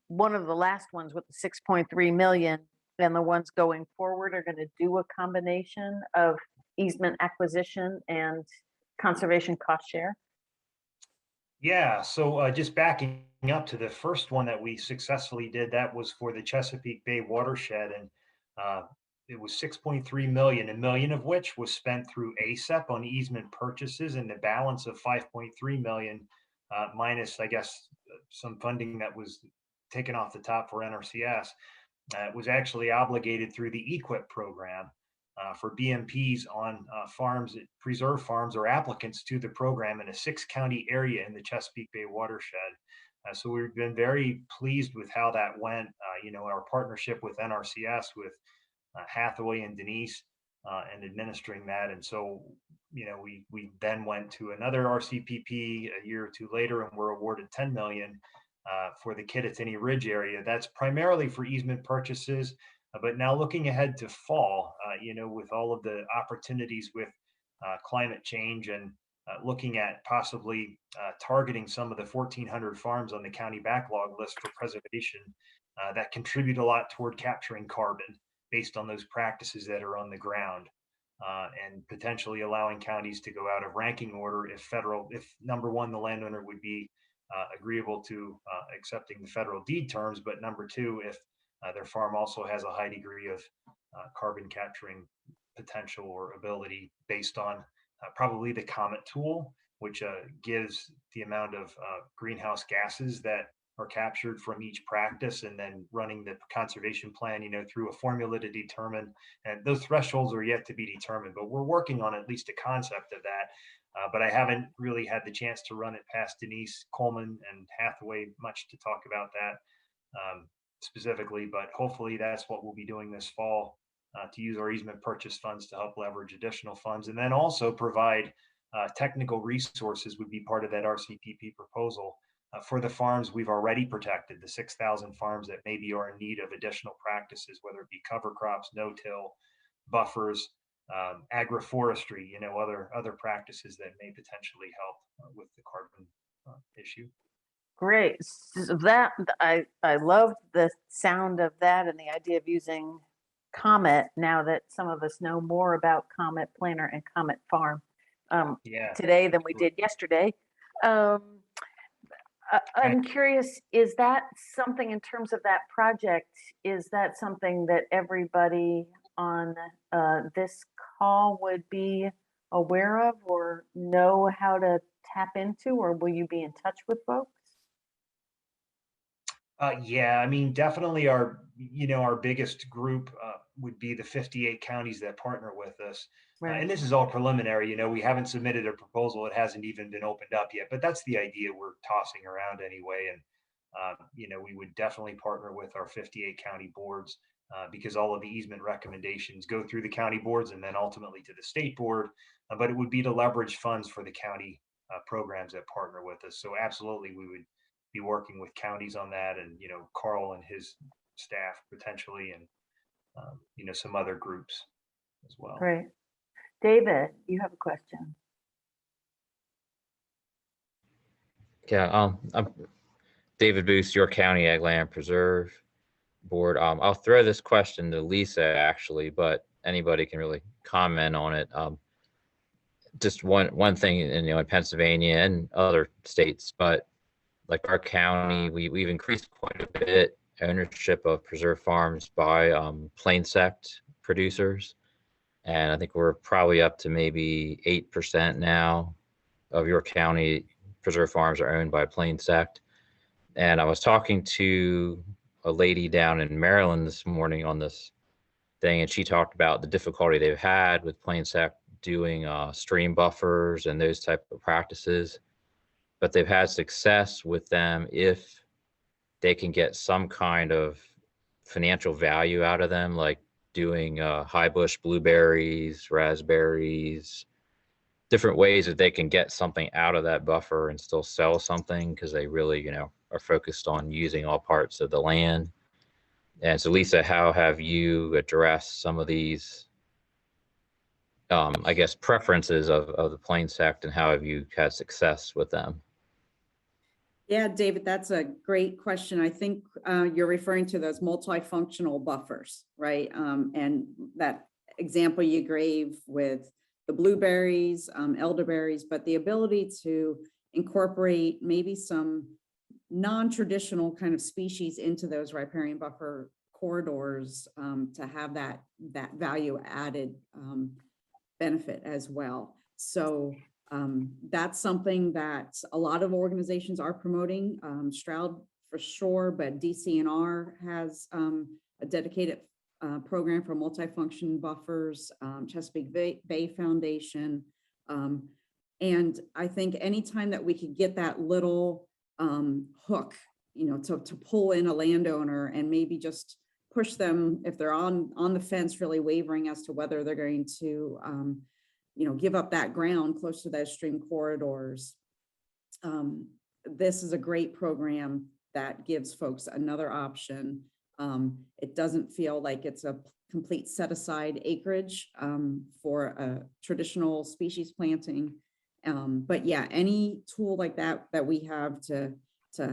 one of the last ones with the 6.3 million and the ones going forward are going to do a combination of easement acquisition and conservation cost share. Yeah, so just backing up to the first one that we successfully did, that was for the Chesapeake Bay watershed, and it was 6.3 million, $1 million of which was spent through ASEP on easement purchases, and the balance of 5.3 million minus, I guess, some funding that was taken off the top for NRCS was actually obligated through the EQIP program for BMPs on farms, preserve farms, or applicants to the program in a 6-county area in the Chesapeake Bay watershed. So we've been very pleased with how that went. You know, our partnership with NRCS, with Hathaway and Denise, and administering that. And so, you know, we then went to another RCPP a year or two later, and were awarded 10 million for the Kittatinny Ridge area. That's primarily for easement purchases. But now looking ahead to fall, you know, with all of the opportunities with climate change and looking at possibly targeting some of the 1,400 farms on the county backlog list for preservation that contribute a lot toward capturing carbon based on those practices that are on the ground, and potentially allowing counties to go out of ranking order if number one, the landowner would be agreeable to accepting the federal deed terms, but number two, if their farm also has a high degree of carbon capturing potential or ability based on probably the COMET tool, which gives the amount of greenhouse gases that are captured from each practice, and then running the conservation plan, through a formula to determine, and those thresholds are yet to be determined, but we're working on at least a concept of that. But I haven't really had the chance to run it past Denise Coleman and Hathaway much to talk about that specifically, but hopefully that's what we'll be doing this fall, to use our easement purchase funds to help leverage additional funds, and then also provide technical resources would be part of that RCPP proposal for the farms we've already protected, the 6,000 farms that maybe are in need of additional practices, whether it be cover crops, no-till, buffers, agroforestry, other practices that may potentially help with the carbon issue. Great. So that I love the sound of that and the idea of using Comet now that some of us know more about Comet Planner and Comet Farm today than we did yesterday. I'm curious, is that something in terms of that project, is that something that everybody on this call would be aware of or know how to tap into, or will you be in touch with folks? Yeah, I mean, definitely our biggest group would be the 58 counties that partner with us. Right. And this is all preliminary, we haven't submitted a proposal. It hasn't even been opened up yet, but that's the idea we're tossing around anyway. And, we would definitely partner with our 58 county boards because all of the easement recommendations go through the county boards and then ultimately to the state board. But it would be to leverage funds for the county programs that partner with us. So absolutely, we would be working with counties on that, and Carl and his staff potentially, and some other groups as well. Great. David, you have a question. Yeah, I'm David Booth, York County Ag Land Preserve Board. I'll throw this question to Lisa actually, but anybody can really comment on it. Just one thing in Pennsylvania and other states, but like our county, we've increased quite a bit ownership of preserve farms by plain sect producers. And I think we're probably up to maybe 8% now of York County preserve farms are owned by plain sect. And I was talking to a lady down in Maryland this morning on this thing, and she talked about the difficulty they've had with plain sect doing stream buffers and those type of practices. But they've had success with them if they can get some kind of financial value out of them, like doing high bush blueberries, raspberries, different ways that they can get something out of that buffer and still sell something, because they really, are focused on using all parts of the land. And so, Lisa, how have you addressed some of these, I guess, preferences of the plain sect, and how have you had success with them? Yeah, David, that's a great question. I think you're referring to those multifunctional buffers, right? And that example you gave with the blueberries, elderberries, but the ability to incorporate maybe some non-traditional kind of species into those riparian buffer corridors to have that value added benefit as well. So that's something that a lot of organizations are promoting. Stroud for sure, but DCNR has a dedicated program for multifunction buffers, Chesapeake Bay Foundation. And I think anytime that we could get that little hook, to pull in a landowner and maybe just push them, if they're on the fence, really wavering as to whether they're going to give up that ground close to those stream corridors. This is a great program that gives folks another option. It doesn't feel like it's a complete set aside acreage for a traditional species planting. But yeah, any tool like that we have to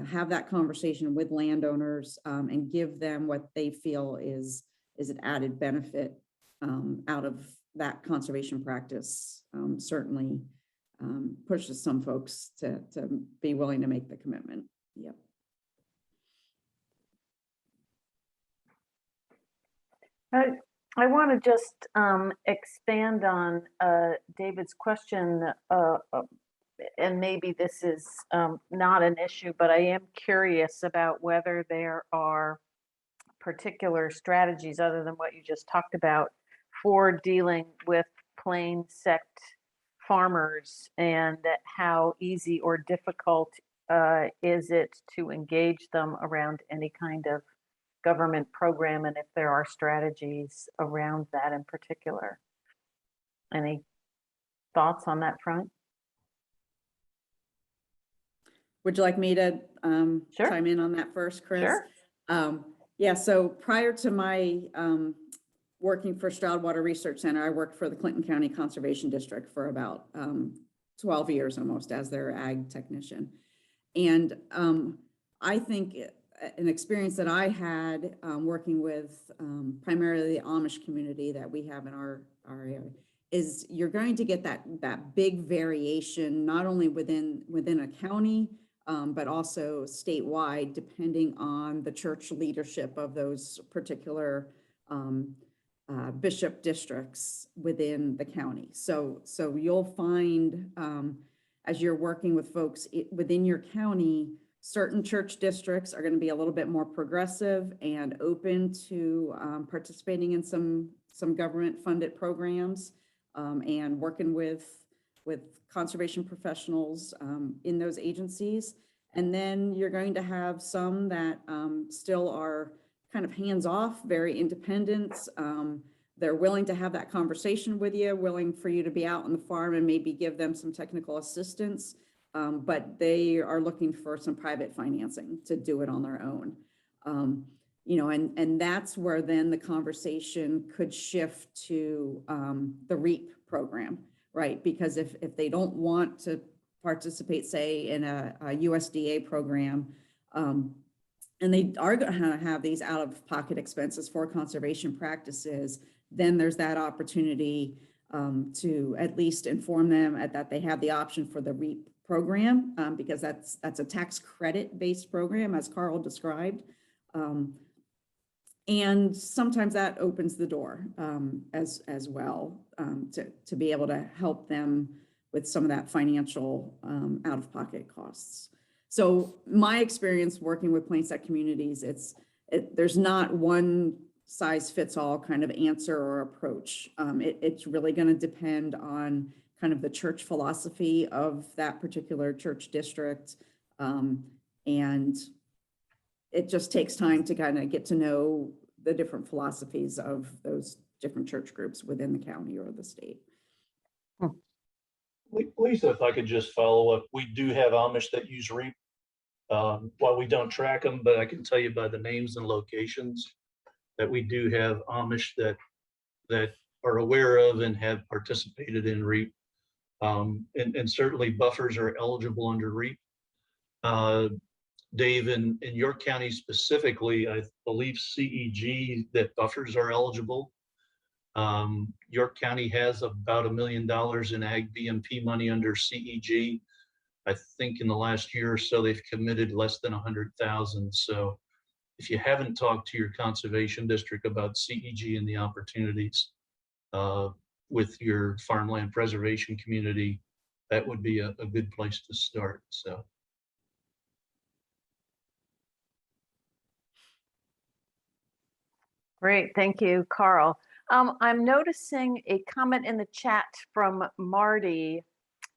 have that conversation with landowners and give them what they feel is an added benefit out of that conservation practice certainly pushes some folks to be willing to make the commitment. Yep. I want to just expand on David's question and maybe this is not an issue, but I am curious about whether there are particular strategies other than what you just talked about for dealing with plain sect farmers, and how easy or difficult is it to engage them around any kind of government program, and if there are strategies around that in particular. Any thoughts on that front? Would you like me to Sure. chime in on that first, Chris? Sure. Yeah, so prior to my working for Stroudwater Research Center, I worked for the Clinton County Conservation District for about 12 years almost as their ag technician. And I think an experience that I had working with primarily the Amish community that we have in our area is you're going to get that big variation, not only within a county, but also statewide, depending on the church leadership of those particular bishop districts within the county. So you'll find as you're working with folks within your county, certain church districts are going to be a little bit more progressive and open to participating in some government funded programs and working with conservation professionals in those agencies. And then you're going to have some that still are kind of hands-off, very independent. They're willing to have that conversation with you, willing for you to be out on the farm and maybe give them some technical assistance, but they are looking for some private financing to do it on their own. You know, and that's where then the conversation could shift to the REAP program, right? Because if they don't want to participate, say, in a USDA program, and they are going to have these out-of-pocket expenses for conservation practices, then there's that opportunity to at least inform them that they have the option for the REAP program, because that's a tax credit-based program, as Carl described. And sometimes that opens the door as well to be able to help them with some of that financial out-of-pocket costs. So my experience working with plain sect communities, there's not one size fits all kind of answer or approach. It's really going to depend on kind of the church philosophy of that particular church district. And it just takes time to kind of get to know the different philosophies of those different church groups within the county or the state. Lisa, if I could just follow up, we do have Amish that use REAP. While we don't track them, but I can tell you by the names and locations that we do have Amish that are aware of and have participated in REAP. And certainly buffers are eligible under REAP. Dave, in York County specifically, I believe CEG, that buffers are eligible. York County has about $1 million in ag BMP money under CEG. I think in the last year or so, they've committed less than 100,000. So if you haven't talked to your conservation district about CEG and the opportunities with your farmland preservation community, that would be a good place to start. So. Great, thank you, Carl. I'm noticing a comment in the chat from Marty,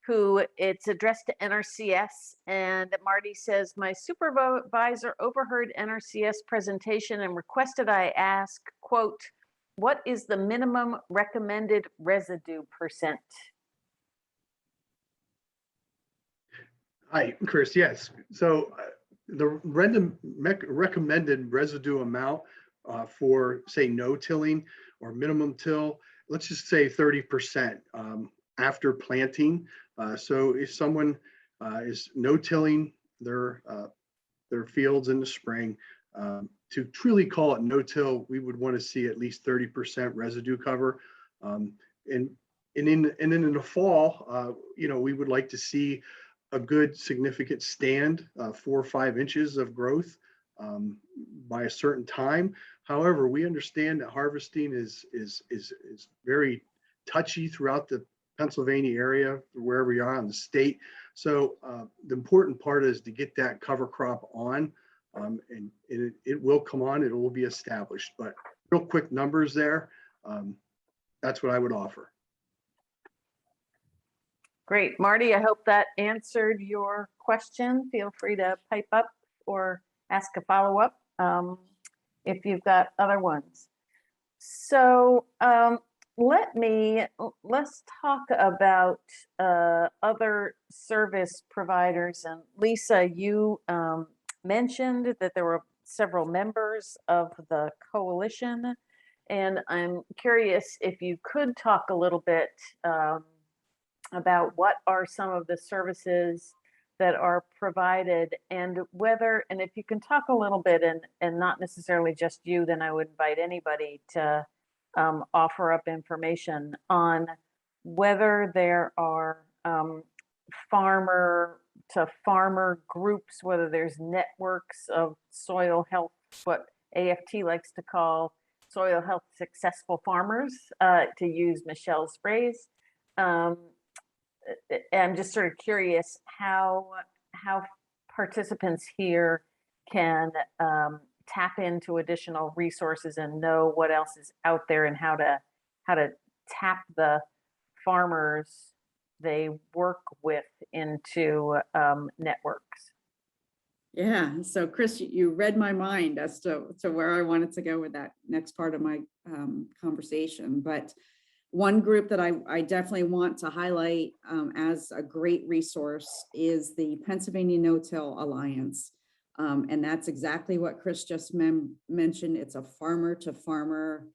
who it's addressed to NRCS, and Marty says, my supervisor overheard NRCS presentation and requested I ask, quote, what is the minimum recommended residue percent? Hi, Chris. Yes. So the recommended residue amount for, say, no tilling or minimum till, let's just say 30% after planting. So if someone is no tilling their fields in the spring, to truly call it no till, we would want to see at least 30% residue cover. And then in the fall, you know, we would like to see a good significant stand, 4 or 5 inches of growth by a certain time. However, we understand that harvesting is very touchy throughout the Pennsylvania area, wherever you are in the state. So the important part is to get that cover crop on, and it will come on, it will be established, but real quick numbers there. That's what I would offer. Great. Marty, I hope that answered your question. Feel free to pipe up or ask a follow-up if you've got other ones. So let's talk about other service providers. And Lisa, you mentioned that there were several members of the coalition, and I'm curious if you could talk a little bit about what are some of the services that are provided, and whether, and if you can talk a little bit, and not necessarily just you, then I would invite anybody to offer up information on whether there are farmer to farmer groups, whether there's networks of soil health, what AFT likes to call soil health successful farmers, to use Michelle's phrase. I'm just sort of curious how participants here can tap into additional resources and know what else is out there, and how to tap the farmers they work with into networks. Yeah, so Chris, you read my mind as to where I wanted to go with that next part of my conversation. But one group that I definitely want to highlight as a great resource is the Pennsylvania No-Till Alliance. And that's exactly what Chris just mentioned. It's a farmer to farmer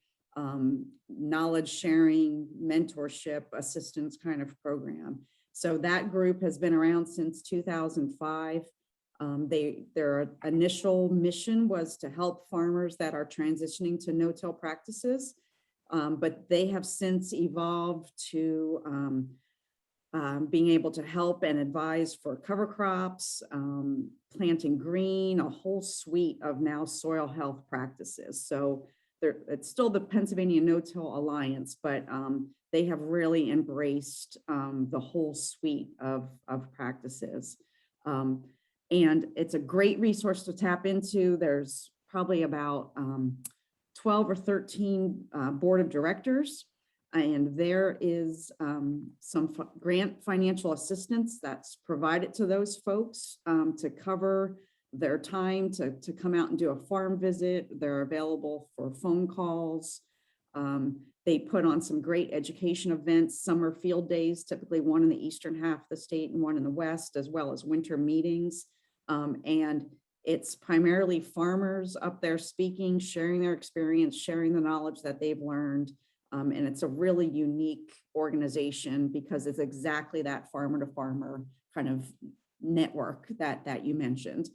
knowledge sharing, mentorship, assistance kind of program. So that group has been around since 2005. Their initial mission was to help farmers that are transitioning to no-till practices. But they have since evolved to being able to help and advise for cover crops, planting green, a whole suite of now soil health practices. So it's still the Pennsylvania No-Till Alliance, but they have really embraced the whole suite of practices. And it's a great resource to tap into. There's probably about 12 or 13 board of directors, and there is some grant financial assistance that's provided to those folks to cover their time to come out and do a farm visit. They're available for phone calls. They put on some great education events, summer field days, typically one in the eastern half of the state and one in the west, as well as winter meetings. And it's primarily farmers up there speaking, sharing their experience, sharing the knowledge that they've learned. And it's a really unique organization because it's exactly that farmer to farmer kind of network that you mentioned.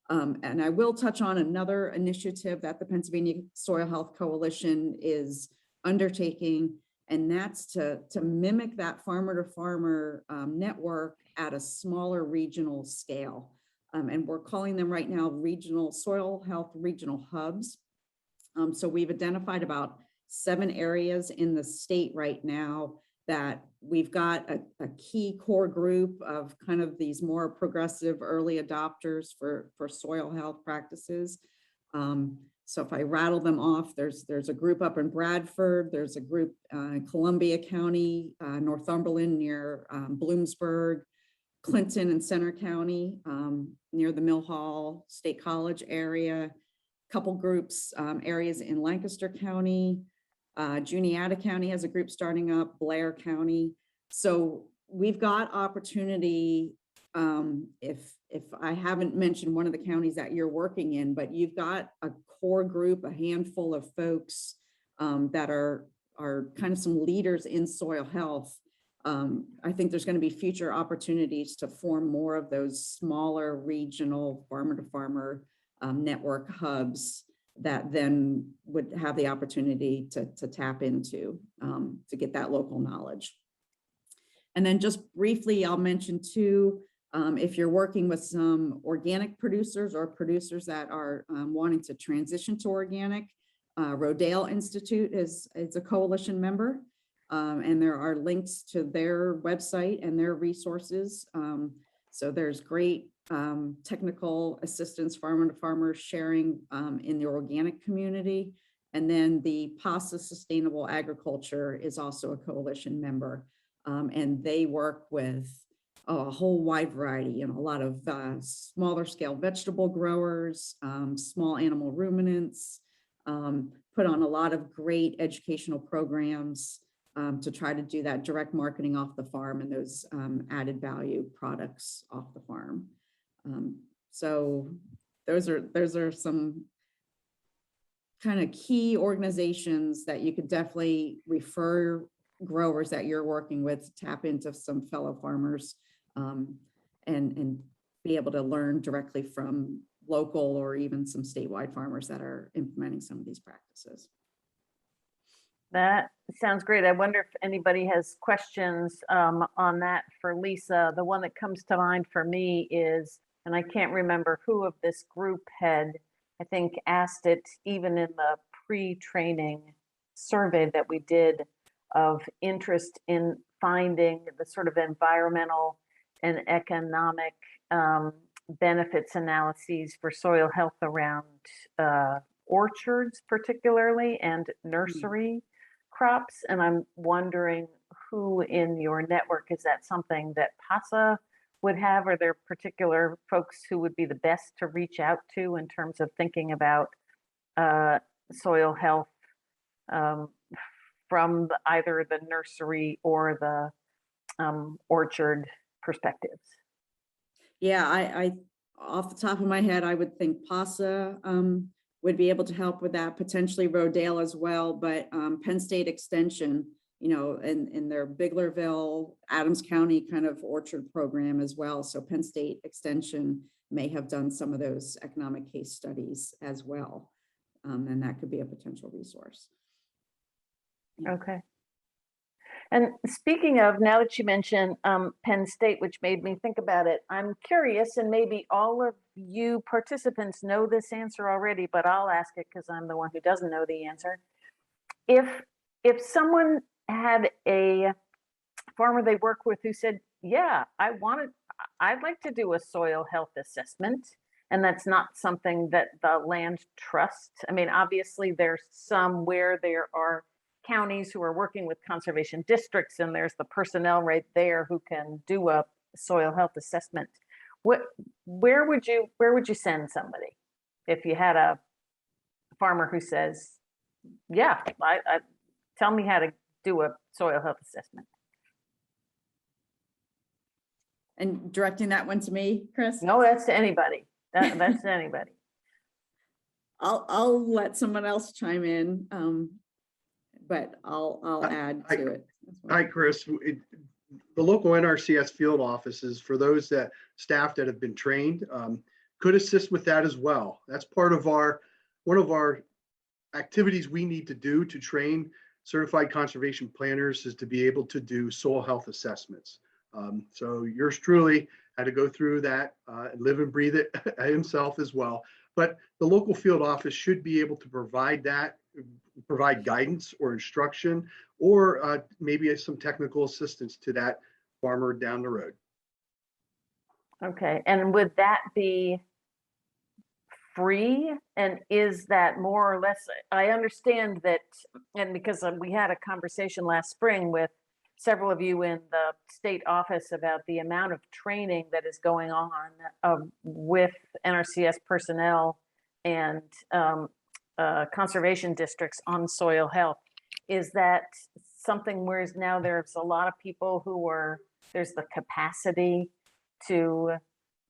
And I will touch on another initiative that the Pennsylvania Soil Health Coalition is undertaking, and that's to mimic that farmer to farmer network at a smaller regional scale. And we're calling them right now regional soil health regional hubs. So we've identified about 7 areas in the state right now that we've got a key core group of kind of these more progressive early adopters for soil health practices. So if I rattle them off, there's a group up in Bradford, there's a group in Columbia County, Northumberland near Bloomsburg, Clinton and Center County, near the Mill Hall State College area, couple groups, areas in Lancaster County, Juniata County has a group starting up, Blair County. So we've got opportunity, if I haven't mentioned one of the counties that you're working in, but you've got a core group, a handful of folks that are kind of some leaders in soil health. I think there's going to be future opportunities to form more of those smaller regional farmer to farmer network hubs that then would have the opportunity to tap into to get that local knowledge. And then just briefly, I'll mention too, if you're working with some organic producers or producers that are wanting to transition to organic, Rodale Institute is a coalition member. And there are links to their website and their resources. So there's great technical assistance, farmer to farmer sharing in the organic community. And then the PASA Sustainable Agriculture is also a coalition member. And they work with a whole wide variety, a lot of smaller scale vegetable growers, small animal ruminants, put on a lot of great educational programs to try to do that direct marketing off the farm and those added value products off the farm. So those are some kind of key organizations that you could definitely refer growers that you're working with to tap into some fellow farmers and be able to learn directly from local or even some statewide farmers that are implementing some of these practices. That sounds great. I wonder if anybody has questions on that for Lisa. The one that comes to mind for me is, and I can't remember who of this group had, I think, asked it even in the pre-training survey that we did, of interest in finding the sort of environmental and economic benefits analyses for soil health around orchards particularly, and nursery crops. And I'm wondering who in your network, is that something that PASA would have? Are there particular folks who would be the best to reach out to in terms of thinking about soil health from either the nursery or the orchard perspectives? Yeah, I off the top of my head, I would think PASA would be able to help with that, potentially Rodale as well, but Penn State Extension, in their Biglerville, Adams County kind of orchard program as well. So Penn State Extension may have done some of those economic case studies as well. And that could be a potential resource. Okay. And speaking of, now that you mentioned Penn State, which made me think about it, I'm curious, and maybe all of you participants know this answer already, but I'll ask it because I'm the one who doesn't know the answer. If someone had a farmer they work with who said, yeah, I'd like to do a soil health assessment, and that's not something that the land trust. I mean, obviously there's some where there are counties who are working with conservation districts, and there's the personnel right there who can do a soil health assessment. Where would you send somebody if you had a farmer who says, yeah, tell me how to do a soil health assessment? And directing that one to me, Chris? No, that's to anybody. That's to anybody. I'll let someone else chime in. But I'll add to it. Hi, Chris. The local NRCS field offices, for those staff that have been trained, could assist with that as well. That's part of one of our activities we need to do to train certified conservation planners, is to be able to do soil health assessments. So yours truly had to go through that, live and breathe it himself as well. But the local field office should be able to provide guidance or instruction, or maybe some technical assistance to that farmer down the road. Okay, and would that be free? And is that more or less, I understand that, and because we had a conversation last spring with several of you in the state office about the amount of training that is going on with NRCS personnel and conservation districts on soil health. Is that something where now there's a lot of people there's the capacity to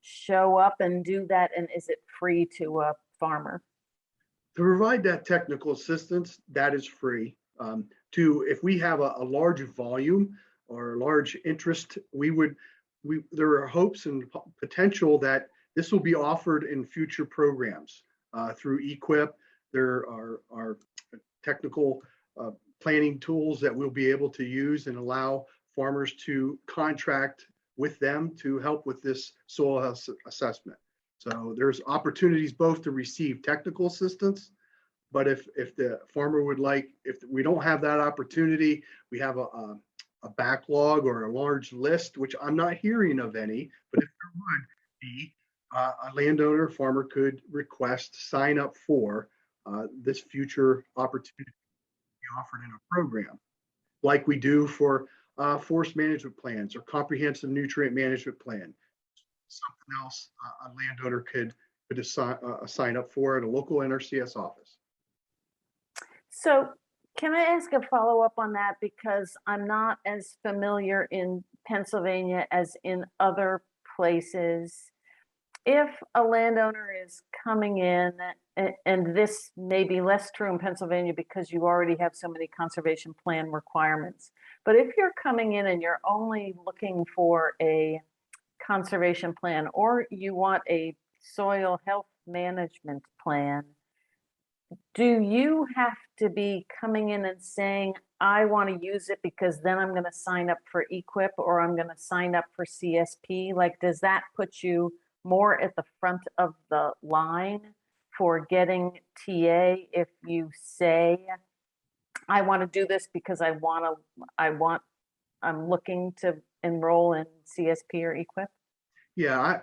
show up and do that, and is it free to a farmer? To provide that technical assistance, that is free. If we have a large volume or large interest, there are hopes and potential that this will be offered in future programs through EQIP. There are technical planning tools that we'll be able to use and allow farmers to contract with them to help with this soil health assessment. So there's opportunities both to receive technical assistance, But if the farmer would like, if we don't have that opportunity, we have a backlog or a large list, which I'm not hearing of any, but if there would be, a landowner farmer could request sign up for this future opportunity to be offered in a program, like we do for forest management plans or comprehensive nutrient management plan. Something else a landowner could sign up for at a local NRCS office. So can I ask a follow-up on that? Because I'm not as familiar in Pennsylvania as in other places. If a landowner is coming in, and this may be less true in Pennsylvania because you already have so many conservation plan requirements, but if you're coming in and you're only looking for a conservation plan, or you want a soil health management plan, do you have to be coming in and saying, I want to use it because then I'm going to sign up for EQIP or I'm going to sign up for CSP? Like, does that put you more at the front of the line for getting TA if you say, I want to do this because I'm looking to enroll in CSP or EQIP? Yeah,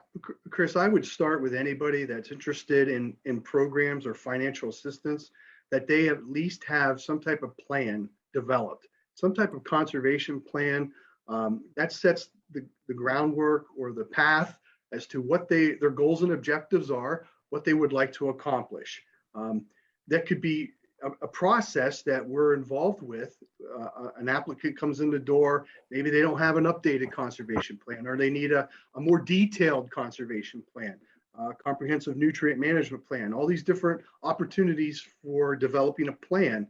Chris, I would start with anybody that's interested in programs or financial assistance, that they at least have some type of plan developed, some type of conservation plan that sets the groundwork or the path as to what their goals and objectives are, what they would like to accomplish. That could be a process that we're involved with. An applicant comes in the door, maybe they don't have an updated conservation plan, or they need a more detailed conservation plan, comprehensive nutrient management plan, all these different opportunities for developing a plan.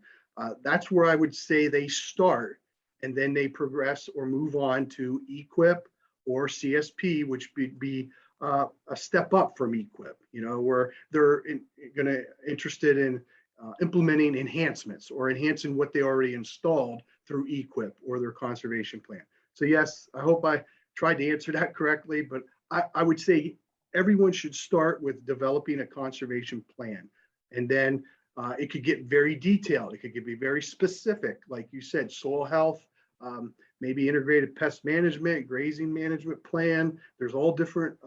That's where I would say they start, and then they progress or move on to EQIP or CSP, which would be a step up from EQIP, where they're interested in implementing enhancements or enhancing what they already installed through EQIP or their conservation plan. So yes, I hope I tried to answer that correctly, but I would say everyone should start with developing a conservation plan. And then it could get very detailed. It could be very specific, like you said, soil health, maybe integrated pest management, grazing management plan. There's all different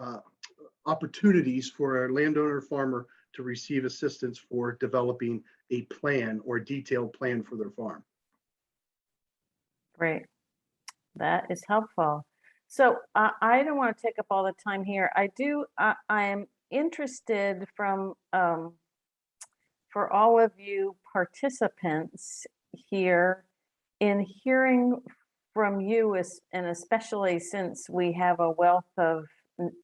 opportunities for a landowner farmer to receive assistance for developing a plan or a detailed plan for their farm. Great. That is helpful. So I don't want to take up all the time here. I am interested from for all of you participants here in hearing from you, and especially since we have a wealth of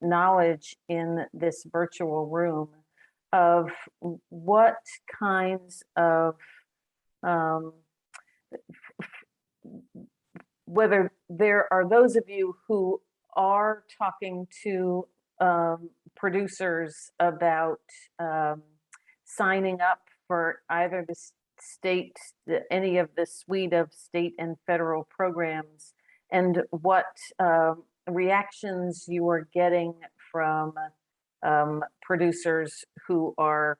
knowledge in this virtual room, of what kinds of whether there are those of you who are talking to producers about signing up for either the state, any of the suite of state and federal programs, and what reactions you are getting from producers who are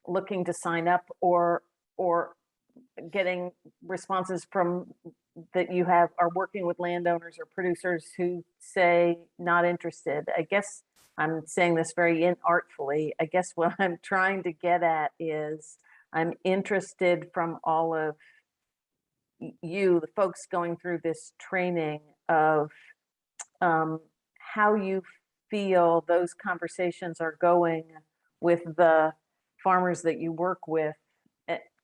looking to sign up, or getting responses from that you are working with landowners or producers who say not interested. I guess I'm saying this very inartfully. I guess what I'm trying to get at is I'm interested from all of you, the folks going through this training, of how you feel those conversations are going with the farmers that you work with,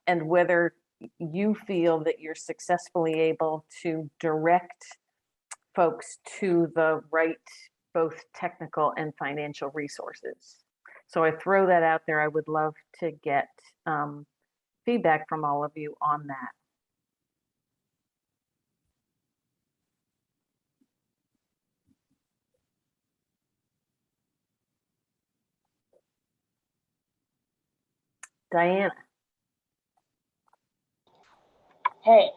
and whether you feel that you're successfully able to direct folks to the right both technical and financial resources. So I throw that out there. I would love to get feedback from all of you on that. Diana. Hey,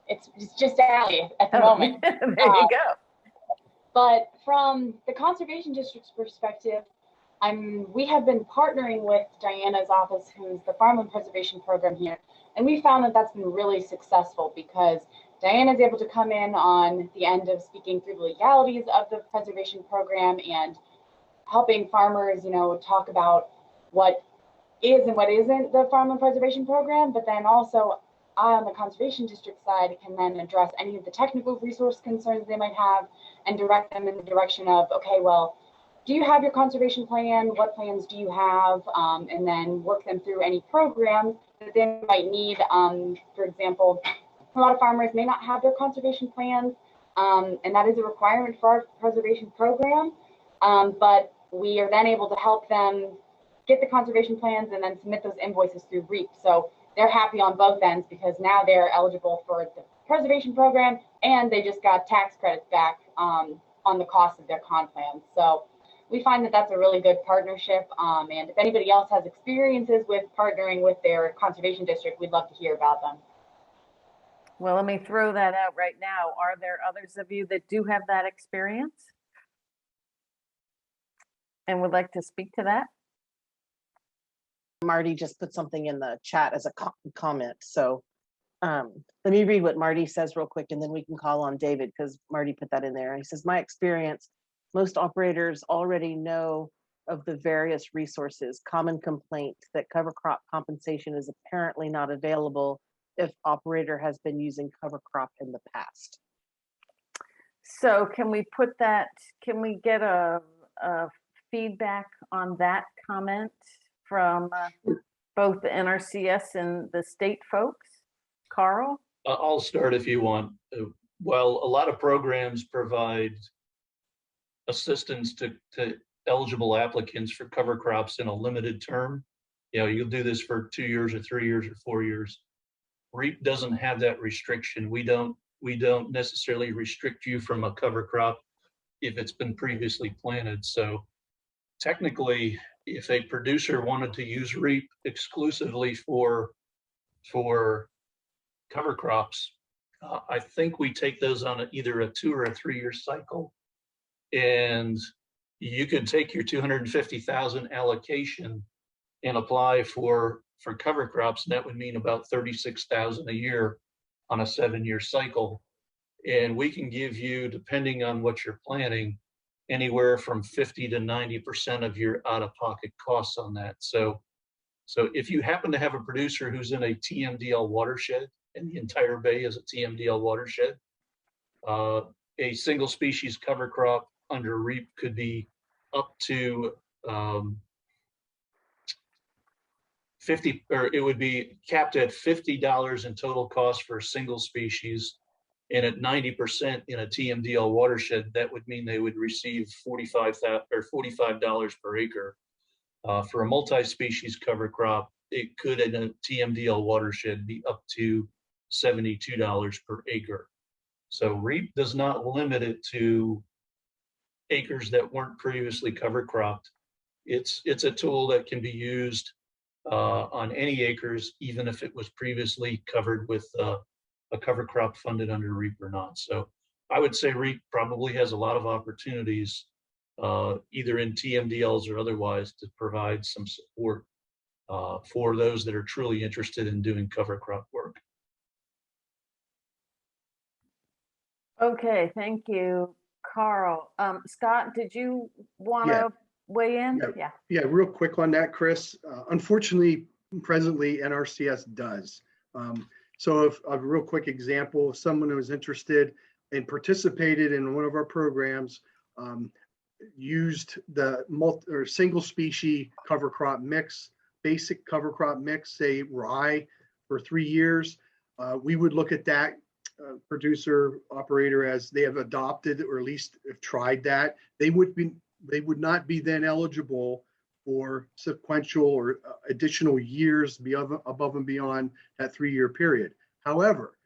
it's just Allie at the moment. There you go. But from the conservation district's perspective, we have been partnering with Diana's office, who's the Farmland Preservation Program here, and we found that that's been really successful because Diana's able to come in on the end of speaking through the legalities of the preservation program and helping farmers, talk about what is and what isn't the Farmland Preservation Program, but then also I, on the Conservation District side, can then address any of the technical resource concerns they might have and direct them in the direction of, okay, well, do you have your conservation plan? What plans do you have? And then work them through any programs that they might need. For example, a lot of farmers may not have their conservation plans, and that is a requirement for our preservation program. But we are then able to help them get the conservation plans and then submit those invoices through REAP. So they're happy on both ends because now they're eligible for the preservation program and they just got tax credits back on the cost of their con plans. So we find that that's a really good partnership. And if anybody else has experiences with partnering with their conservation district, we'd love to hear about them. Well, let me throw that out right now. Are there others of you that do have that experience and would like to speak to that? Marty just put something in the chat as a comment. So let me read what Marty says real quick, and then we can call on David because Marty put that in there. He says, my experience, most operators already know of the various resources. Common complaint that cover crop compensation is apparently not available if operator has been using cover crop in the past. So can we put that, can we get a feedback on that comment from both the NRCS and the state folks? Carl? I'll start if you want. While a lot of programs provide assistance to eligible applicants for cover crops in a limited term, you'll do this for 2 years or 3 years or 4 years. REAP doesn't have that restriction. We don't necessarily restrict you from a cover crop if it's been previously planted. So technically, if a producer wanted to use REAP exclusively for cover crops, I think we take those on either a 2 or a 3 year cycle. And you could take your 250,000 allocation and apply for cover crops, and that would mean about 36,000 a year on a 7 year cycle. And we can give you, depending on what you're planning, anywhere from 50 to 90% of your out-of-pocket costs on that. So if you happen to have a producer who's in a TMDL watershed, and the entire bay is a TMDL watershed, a single species cover crop under REAP could be up to 50, or it would be capped at $50 in total cost for a single species. And at 90% in a TMDL watershed, that would mean they would receive $45 per acre. For a multi-species cover crop, it could in a TMDL watershed be up to $72 per acre. So REAP does not limit it to acres that weren't previously cover cropped. It's a tool that can be used on any acres, even if it was previously covered with a cover crop funded under REAP or not. So I would say REAP probably has a lot of opportunities, either in TMDLs or otherwise, to provide some support for those that are truly interested in doing cover crop work. Okay, thank you, Carl. Scott, did you want to weigh in? Yeah, real quick on that, Chris. Unfortunately, presently, NRCS does. So if a real quick example, if someone who was interested and participated in one of our programs, used the single species cover crop mix, basic cover crop mix, say rye, for 3 years, we would look at that producer operator as they have adopted or at least have tried that. They would not be then eligible for sequential or additional years above and beyond that 3 year period. However,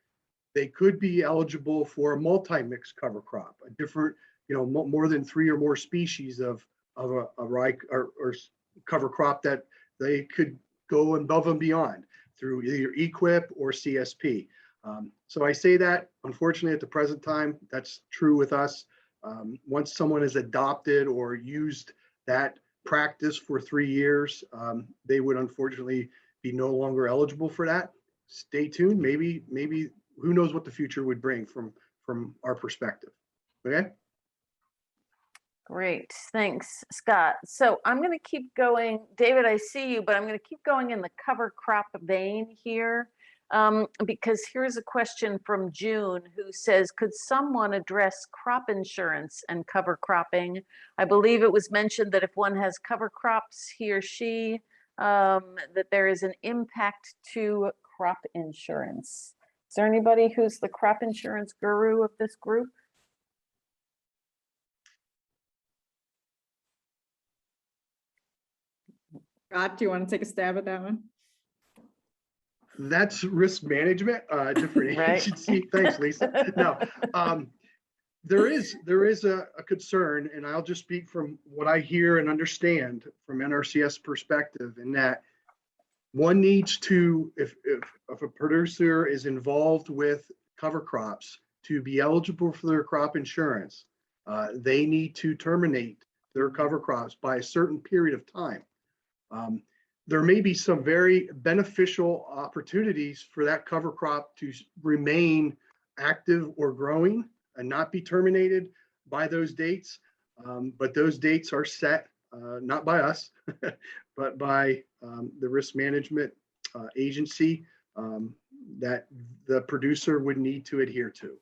they could be eligible for a multi-mix cover crop, a different, more than 3 or more species of a rye or cover crop that they could go above and beyond through either EQIP or CSP. So I say that, unfortunately, at the present time, that's true with us. Once someone has adopted or used that practice for 3 years, they would unfortunately be no longer eligible for that. Stay tuned. Maybe who knows what the future would bring from our perspective. Okay. Great, thanks, Scott. So I'm going to keep going. David, I see you, but I'm going to keep going in the cover crop vein here, because here's a question from June who says, could someone address crop insurance and cover cropping? I believe it was mentioned that if one has cover crops, he or she, that there is an impact to crop insurance. Is there anybody who's the crop insurance guru of this group? Scott, do you want to take a stab at that one? That's risk management, different Right. agency. Thanks, Lisa. No, there is a concern, and I'll just speak from what I hear and understand from NRCS perspective, in that one needs to, if a producer is involved with cover crops, to be eligible for their crop insurance, they need to terminate their cover crops by a certain period of time. There may be some very beneficial opportunities for that cover crop to remain active or growing and not be terminated by those dates. But those dates are set not by us, but by the risk management agency that the producer would need to adhere to.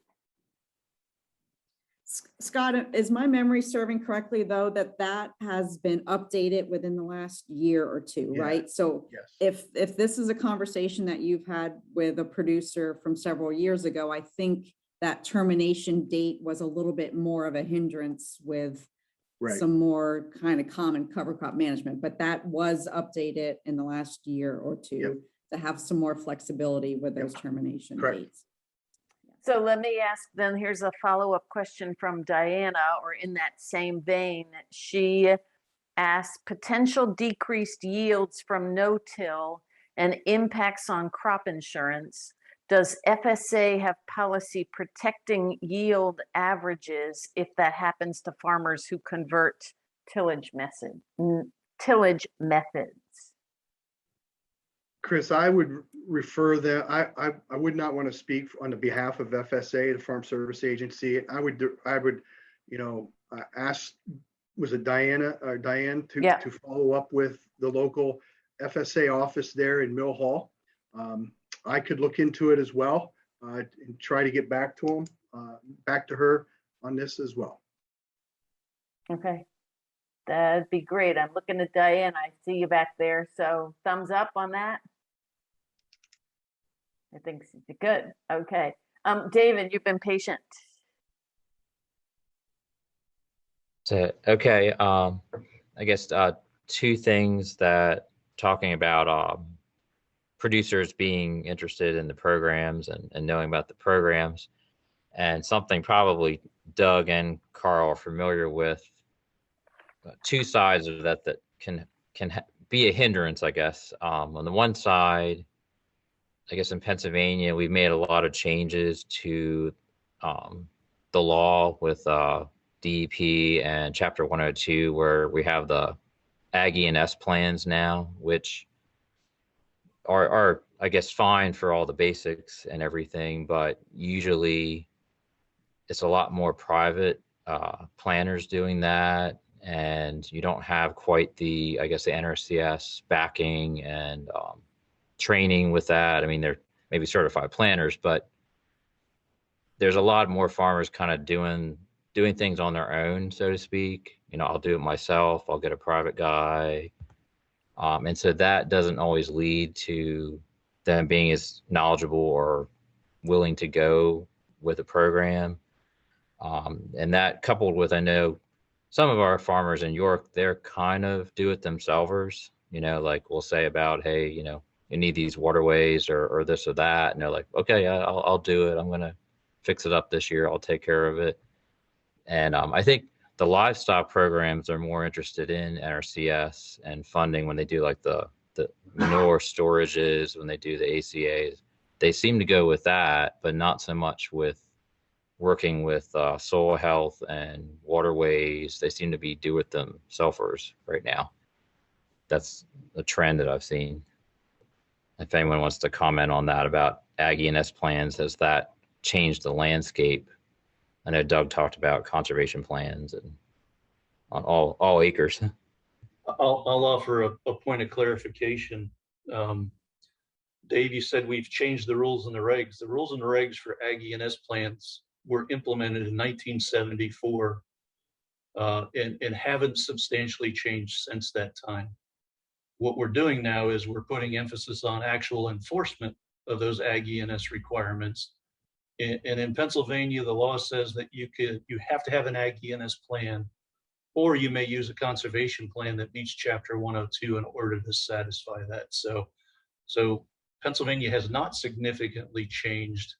Scott, is my memory serving correctly, though, that has been updated within the last year or two, Yeah. right? So Yes. if this is a conversation that you've had with a producer from several years ago, I think that termination date was a little bit more of a hindrance with Right. some more kind of common cover crop management, but that was updated in the last year or two to have some more flexibility with those termination Correct. dates. So let me ask then, here's a follow-up question from Diana, or in that same vein. She asked, potential decreased yields from no-till and impacts on crop insurance. Does FSA have policy protecting yield averages if that happens to farmers who convert tillage methods? Chris, I would refer that, I would not want to speak on the behalf of FSA, the Farm Service Agency. I would, ask, was it Diane to follow up with the local FSA office there in Mill Hall. I could look into it as well and try to get back to her on this as well. Okay, that'd be great. I'm looking at Diane. I see you back there. So thumbs up on that. I think good. Okay. David, you've been patient. So, okay. I guess two things that talking about producers being interested in the programs and knowing about the programs, and something probably Doug and Carl are familiar with. Two sides of that can be a hindrance, I guess. On the one side, I guess in Pennsylvania, we've made a lot of changes to the law with DEP and Chapter 102, where we have the Ag E&S plans now, which are, I guess, fine for all the basics and everything, but usually it's a lot more private planners doing that, and you don't have quite the, I guess, the NRCS backing and training with that. I mean, they're maybe certified planners, but there's a lot more farmers kind of doing things on their own, so to speak. I'll do it myself. I'll get a private guy. And so that doesn't always lead to them being as knowledgeable or willing to go with a program. And that coupled with, I know some of our farmers in York, they're kind of do it themselvers, like we'll say about, hey, you need these waterways or this or that. And they're like, okay, I'll do it. I'm going to fix it up this year. I'll take care of it. And I think the livestock programs are more interested in NRCS and funding when they do like the manure storages, when they do the ACAs. They seem to go with that, but not so much with working with soil health and waterways. They seem to be do-it-themselfers right now. That's a trend that I've seen. If anyone wants to comment on that about Ag E&S plans, has that changed the landscape? I know Doug talked about conservation plans and on all acres. I'll offer a point of clarification. Dave, you said we've changed the rules and the regs. The rules and the regs for Ag E&S plans were implemented in 1974 and haven't substantially changed since that time. What we're doing now is we're putting emphasis on actual enforcement of those Ag E&S requirements. And in Pennsylvania, the law says that you have to have an Ag E&S plan, or you may use a conservation plan that meets Chapter 102 in order to satisfy that. So Pennsylvania has not significantly changed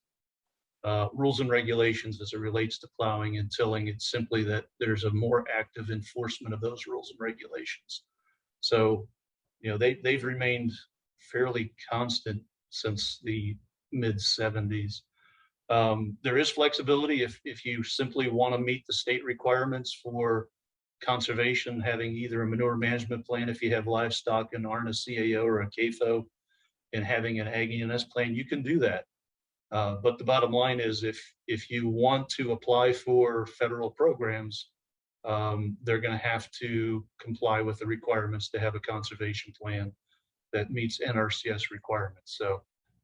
rules and regulations as it relates to plowing and tilling. It's simply that there's a more active enforcement of those rules and regulations. So, they've remained fairly constant since the mid-70s. There is flexibility if you simply want to meet the state requirements for conservation, having either a manure management plan if you have livestock and aren't a CAO or a CAFO, and having an Ag E&S plan, you can do that. But the bottom line is if you want to apply for federal programs, they're going to have to comply with the requirements to have a conservation plan that meets NRCS requirements. So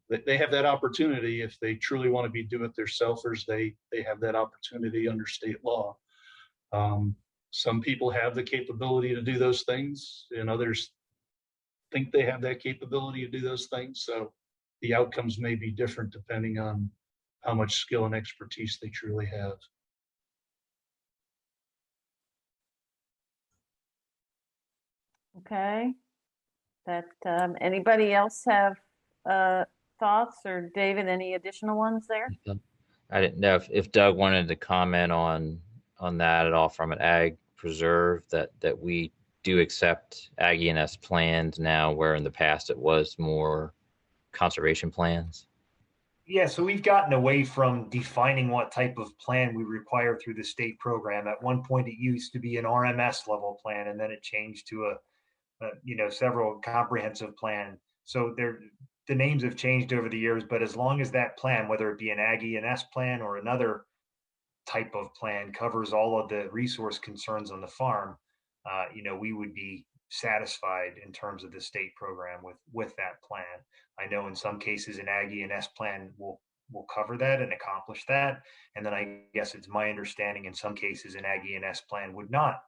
they have that opportunity. If they truly want to be do-it-yourselfers, they have that opportunity under state law. Some people have the capability to do those things, and others think they have that capability to do those things. So the outcomes may be different depending on how much skill and expertise they truly have. Okay. Anybody else have thoughts, or David, any additional ones there? I didn't know if Doug wanted to comment on that at all from an ag preserve, that we do accept Ag E&S plans now, where in the past it was more conservation plans. Yeah, so we've gotten away from defining what type of plan we require through the state program. At one point, it used to be an RMS level plan, and then it changed to several comprehensive plan. So the names have changed over the years, but as long as that plan, whether it be an Ag E&S plan or another type of plan, covers all of the resource concerns on the farm, we would be satisfied in terms of the state program with that plan. I know in some cases an Ag E&S plan will cover that and accomplish that. And then I guess it's my understanding in some cases an Ag E&S plan would not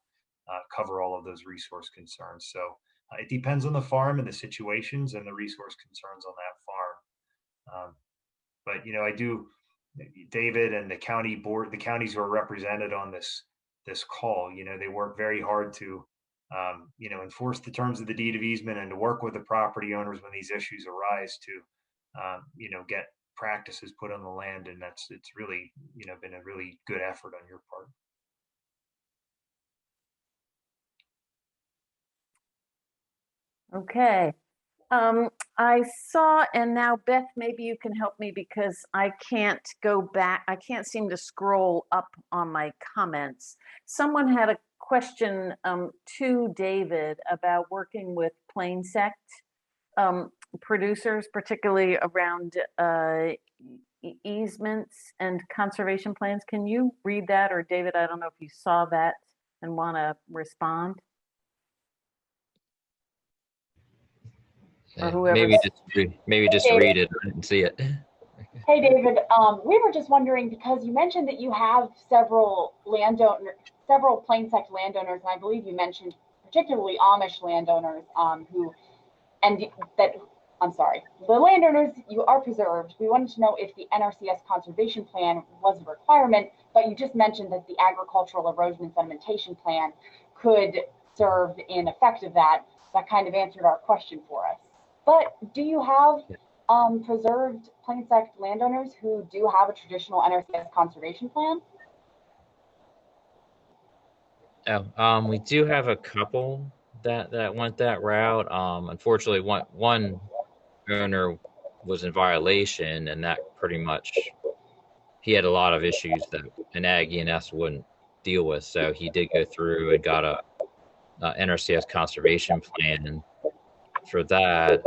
cover all of those resource concerns. So it depends on the farm and the situations and the resource concerns on that farm. But I do, David and the county board, the counties who are represented on this call, they work very hard to enforce the terms of the deed of easement and to work with the property owners when these issues arise to get practices put on the land. And it's really been a really good effort on your part. Okay. I saw, and now Beth, maybe you can help me because I can't go back. I can't seem to scroll up on my comments. Someone had a question to David about working with plain sect producers, particularly around easements and conservation plans. Can you read that? Or David, I don't know if you saw that and want to respond. Maybe just read it. I didn't see it. Hey, David. We were just wondering, because you mentioned that you have several plain sect landowners, and I believe you mentioned particularly Amish landowners the landowners you are preserved. We wanted to know if the NRCS conservation plan was a requirement, but you just mentioned that the agricultural erosion and sedimentation plan could serve in effect of that. That kind of answered our question for us. But do you have preserved plain sect landowners who do have a traditional NRCS conservation plan? Oh, we do have a couple that went that route. Unfortunately, one owner was in violation, and that pretty much he had a lot of issues that an Ag E&S wouldn't deal with. So he did go through and got a NRCS conservation plan for that.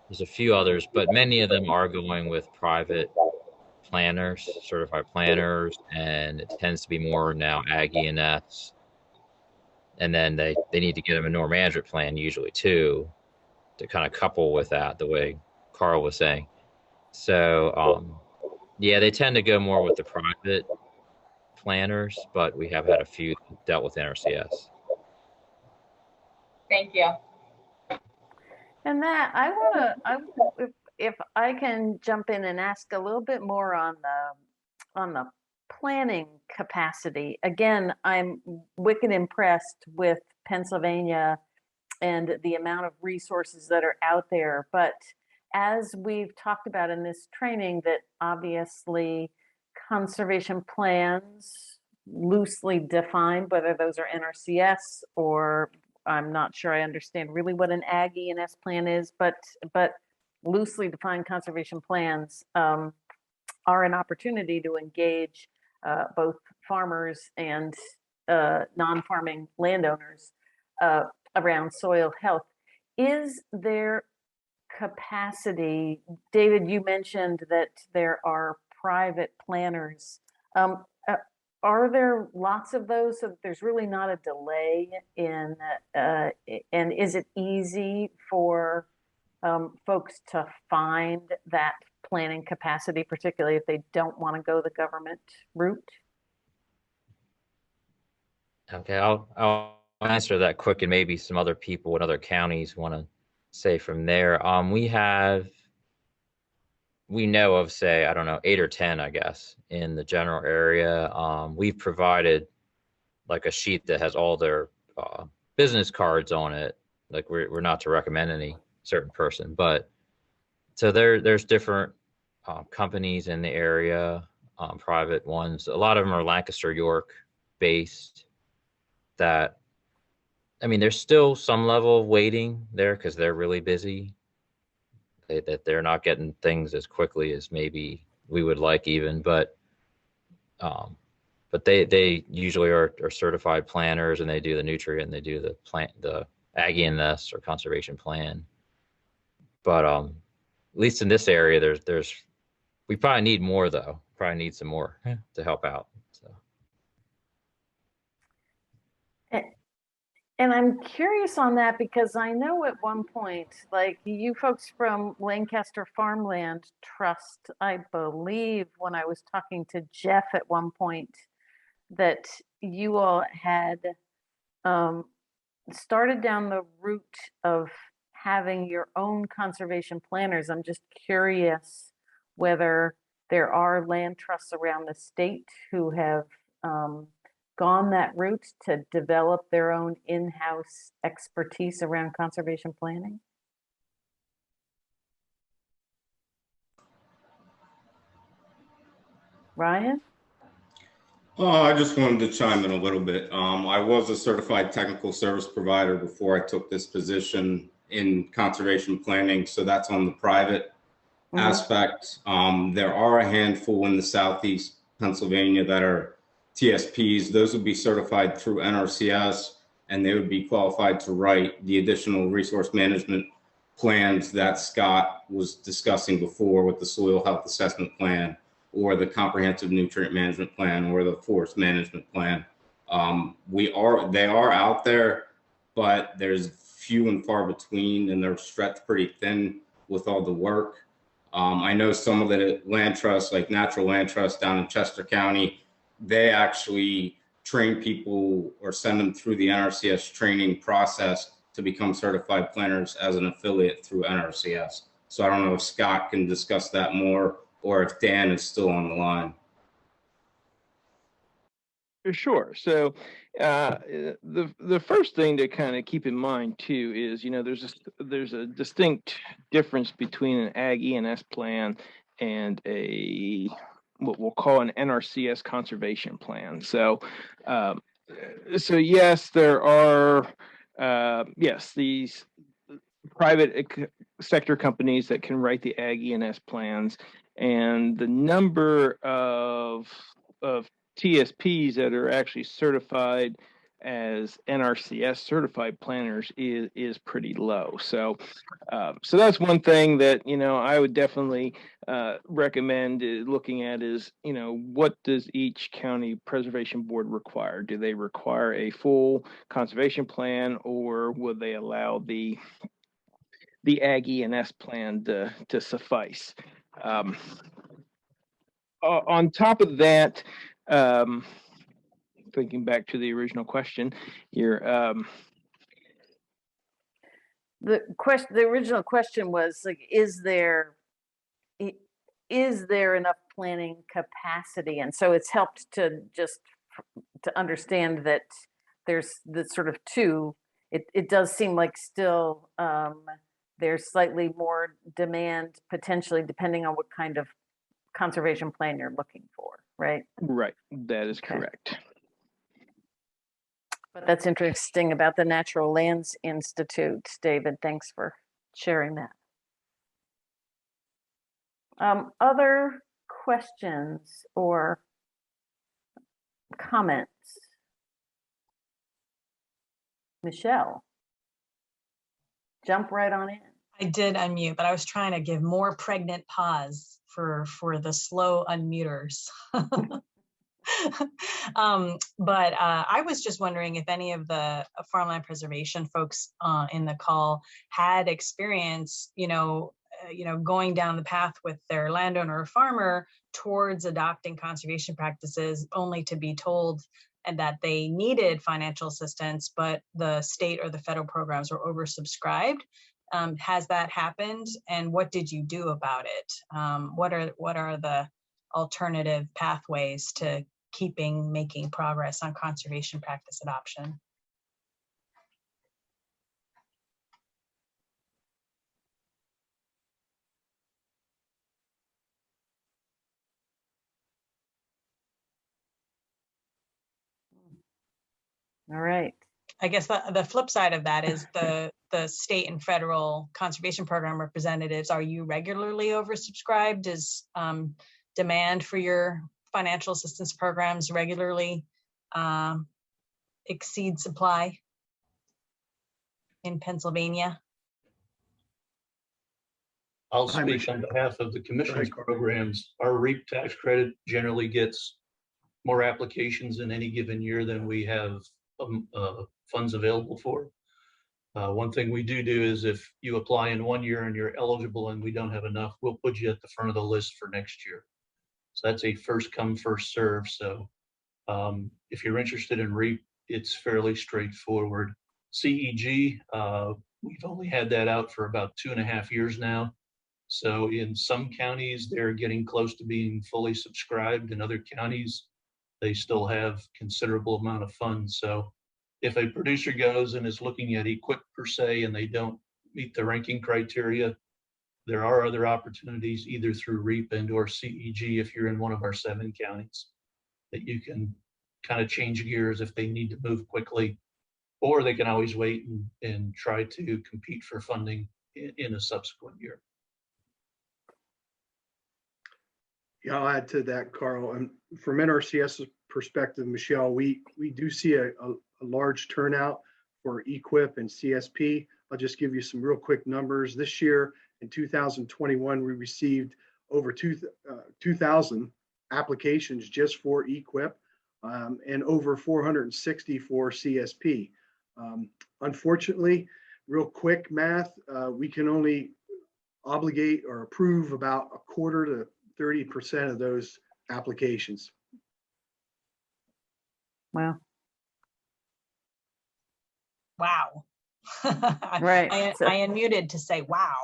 There's a few others, but many of them are going with private planners, certified planners, and it tends to be more now Ag E&S. And then they need to get them a NOR management plan usually too, to kind of couple with that, the way Carl was saying. So yeah, they tend to go more with the private planners, but we have had a few dealt with NRCS. Thank you. And that if I can jump in and ask a little bit more on the planning capacity. Again, I'm wicked impressed with Pennsylvania and the amount of resources that are out there. But as we've talked about in this training, that obviously conservation plans, loosely defined, whether those are NRCS or I'm not sure I understand really what an Ag E&S plan is, but loosely defined conservation plans are an opportunity to engage both farmers and non-farming landowners around soil health. Is there capacity? David, you mentioned that there are private planners. Are there lots of those so that there's really not a delay in, and is it easy for folks to find that planning capacity, particularly if they don't want to go the government route? Okay, I'll answer that quick, and maybe some other people in other counties want to say from there. We know of, say, I don't know, 8 or 10, I guess, in the general area. We've provided like a sheet that has all their business cards on it. Like we're not to recommend any certain person, but so there's different companies in the area, private ones. A lot of them are Lancaster, York based. That, I mean, there's still some level of waiting there because they're really busy. That they're not getting things as quickly as maybe we would like even, but they usually are certified planners, and they do the nutrient, and they do the Ag E&S or conservation plan. But at least in this area, we probably need more though. Probably need some more to help out. So. And I'm curious on that because I know at one point, like you folks from Lancaster Farmland Trust, I believe when I was talking to Jeff at one point, that you all had started down the route of having your own conservation planners. I'm just curious whether there are land trusts around the state who have gone that route to develop their own in-house expertise around conservation planning? Ryan? I just wanted to chime in a little bit. I was a certified technical service provider before I took this position in conservation planning, so that's on the private aspect. There are a handful in the Southeast Pennsylvania that are TSPs. Those would be certified through NRCS, and they would be qualified to write the additional resource management plans that Scott was discussing before with the soil health assessment plan, or the comprehensive nutrient management plan, or the forest management plan. They are out there, but there's few and far between, and they're stretched pretty thin with all the work. I know some of the land trusts, like Natural Land Trust down in Chester County, they actually train people or send them through the NRCS training process to become certified planners as an affiliate through NRCS. So I don't know if Scott can discuss that more, or if Dan is still on the line. Sure. So the first thing to kind of keep in mind too is, there's a distinct difference between an Ag E&S plan and what we'll call an NRCS conservation plan. So yes, there are these private sector companies that can write the Ag E&S plans, and the number of TSPs that are actually certified as NRCS certified planners is pretty low. So so that's one thing that, you know, I would definitely recommend looking at is, you know, what does each county preservation board require? Do they require a full conservation plan, or would they allow the Ag E&S plan to suffice? On top of that, thinking back to the original question, The original question was like, is there enough planning capacity? And so it's helped to understand that there's the sort of two. It does seem like still there's slightly more demand potentially, depending on what kind of conservation plan you're looking for, right? Right, that is correct. But that's interesting about the Natural Lands Institute, David. Thanks for sharing that. Other questions or comments? Michelle, jump right on in. I did unmute, but I was trying to give more pregnant pause for the slow unmuters. But I was just wondering if any of the farmland preservation folks in the call had experience, going down the path with their landowner or farmer towards adopting conservation practices, only to be told and that they needed financial assistance, but the state or the federal programs were oversubscribed. Has that happened, and what did you do about it? What are the alternative pathways to making progress on conservation practice adoption? All right. I guess the flip side of that is the state and federal conservation program representatives. Are you regularly oversubscribed? Is demand for your financial assistance programs regularly exceed supply in Pennsylvania? I'll speak on behalf of the commission's programs. Our REAP tax credit generally gets more applications in any given year than we have funds available for. One thing we do is if you apply in one year and you're eligible and we don't have enough, we'll put you at the front of the list for next year. So that's a first come, first serve. So if you're interested in REAP, it's fairly straightforward. CEG, we've only had that out for about 2.5 years now. So in some counties, they're getting close to being fully subscribed. In other counties, they still have considerable amount of funds. So if a producer goes and is looking at EQIP per se, and they don't meet the ranking criteria, there are other opportunities either through REAP and or CEG if you're in one of our 7 counties that you can kind of change gears if they need to move quickly, or they can always wait and try to compete for funding in a subsequent year. Yeah, I'll add to that, Carl. And from NRCS's perspective, Michelle, we do see a large turnout for EQIP and CSP. I'll just give you some real quick numbers. This year, in 2021, we received over 2,000 applications just for EQIP and over 460 for CSP. Unfortunately, real quick math, we can only obligate or approve about 1/4 to 30% of those applications. Wow. Wow. Right. I unmuted to say wow.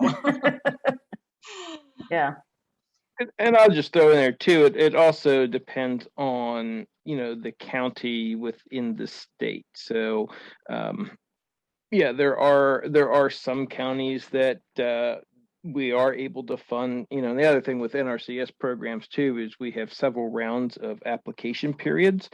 Yeah. And I'll just throw in there too, it also depends on, the county within the state. So yeah, there are some counties that we are able to fund, and the other thing with NRCS programs too is we have several rounds of application periods.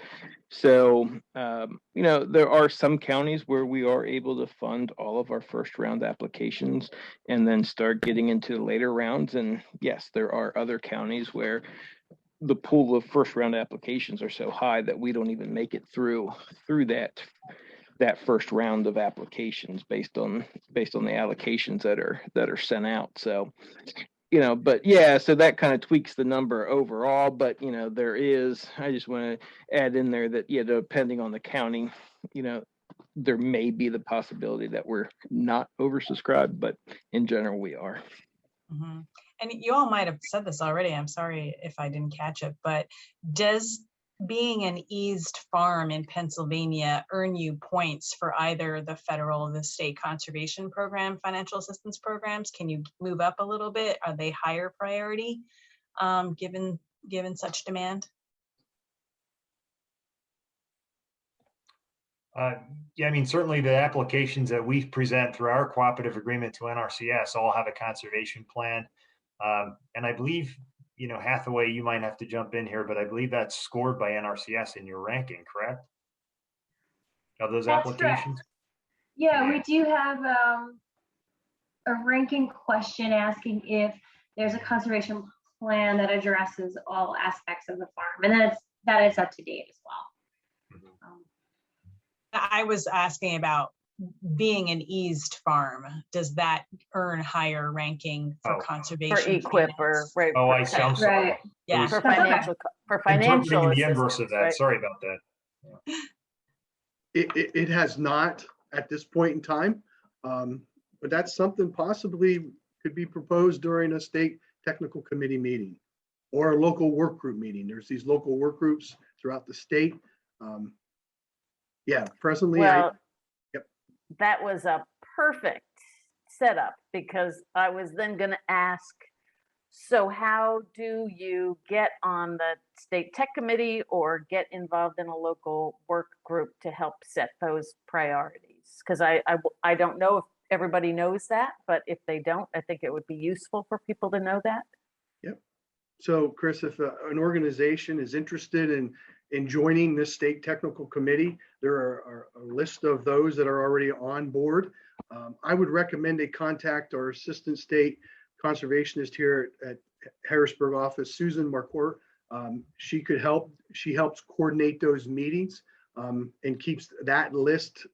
So, there are some counties where we are able to fund all of our first round applications and then start getting into the later rounds. And yes, there are other counties where the pool of first round applications are so high that we don't even make it through that first round of applications based on the allocations that are sent out. So, but yeah, so that kind of tweaks the number overall. But I just want to add in there that depending on the county, there may be the possibility that we're not oversubscribed, but in general we are. Mm-hmm. And you all might have said this already. I'm sorry if I didn't catch it, but does being an eased farm in Pennsylvania earn you points for either the federal or the state conservation program financial assistance programs? Can you move up a little bit? Are they higher priority given such demand? Yeah, I mean, certainly the applications that we present through our cooperative agreement to NRCS all have a conservation plan. And I believe, Hathaway, you might have to jump in here, but I believe that's scored by NRCS in your ranking, correct? Of those That's applications? correct. Yeah, we do have a ranking question asking if there's a conservation plan that addresses all aspects of the farm, and that is up to date as well. I was asking about being an eased farm. Does that earn higher ranking for conservation? For EQIP or right? Oh, I see. I'm sorry. Right. Yeah. For financial interpreting the inverse of assistance, that. right? Sorry about that. It has not at this point in time, but that's something possibly could be proposed during a state technical committee meeting or a local work group meeting. There's these local work groups throughout the state. Presently, that was a perfect setup because I was then going to ask, so how do you get on the state tech committee or get involved in a local work group to help set those priorities? Because I don't know if everybody knows that, but if they don't, I think it would be useful for people to know that. Yep. So Chris, if an organization is interested in joining this state technical committee, there are a list of those that are already on board. I would recommend they contact our assistant state conservationist here at Harrisburg office, Susan Marcourt. She could help. She helps coordinate those meetings and keeps that list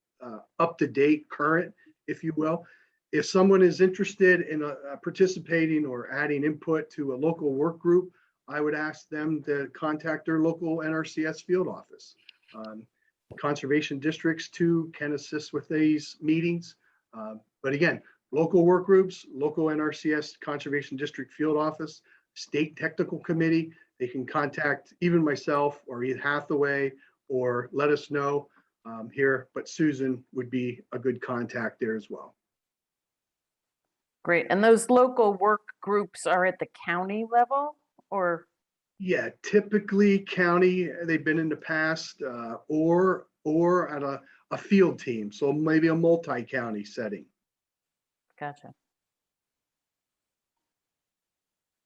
up to date, current, if you will. If someone is interested in participating or adding input to a local work group, I would ask them to contact their local NRCS field office. Conservation districts too can assist with these meetings. But again, local work groups, local NRCS conservation district field office, state technical committee, they can contact even myself or either Hathaway or let us know here, but Susan would be a good contact there as well. Great. And those local work groups are at the county level or? Yeah, typically county, they've been in the past or at a field team. So maybe a multi-county setting. Gotcha.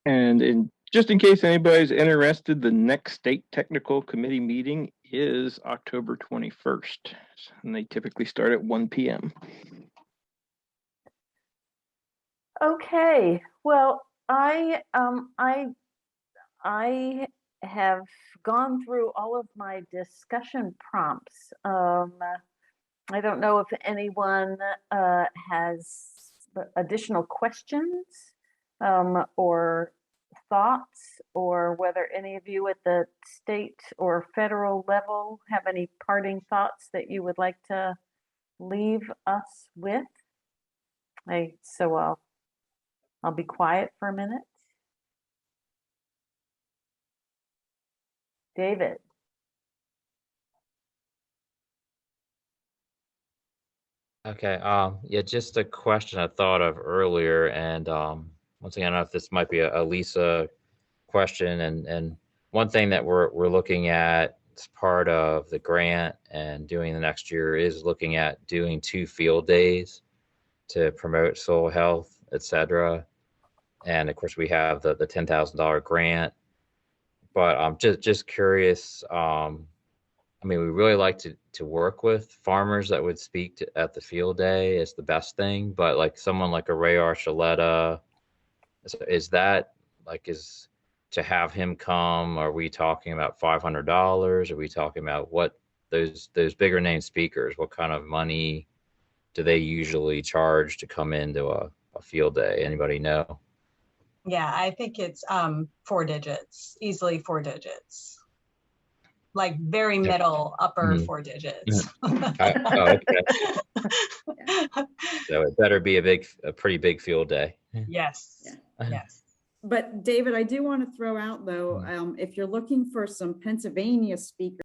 And just in case anybody's interested, the next state technical committee meeting is October 21st. And they typically start at 1 p.m. Okay, well, I have gone through all of my discussion prompts. I don't know if anyone has additional questions or thoughts, or whether any of you at the state or federal level have any parting thoughts that you would like to leave us with. So I'll be quiet for a minute. David. Okay, yeah, just a question I thought of earlier, and once again, I don't know if this might be a Lisa question, and one thing that we're looking at as part of the grant and doing the next year is looking at doing 2 field days to promote soil health, etc. And of course, we have the $10,000 grant. But I'm just curious. I mean, we really like to work with farmers that would speak at the field day. Is the best thing. But like someone like a Ray Archuleta, is that like to have him come? Are we talking about $500? Are we talking about what those bigger name speakers? What kind of money do they usually charge to come into a field day? Anybody know? Yeah, I think it's 4 digits, easily 4 digits. Like very middle, upper 4 digits. Okay. So it better be a pretty big field day. Yes. Yes. But David, I do want to throw out though, if you're looking for some Pennsylvania speakers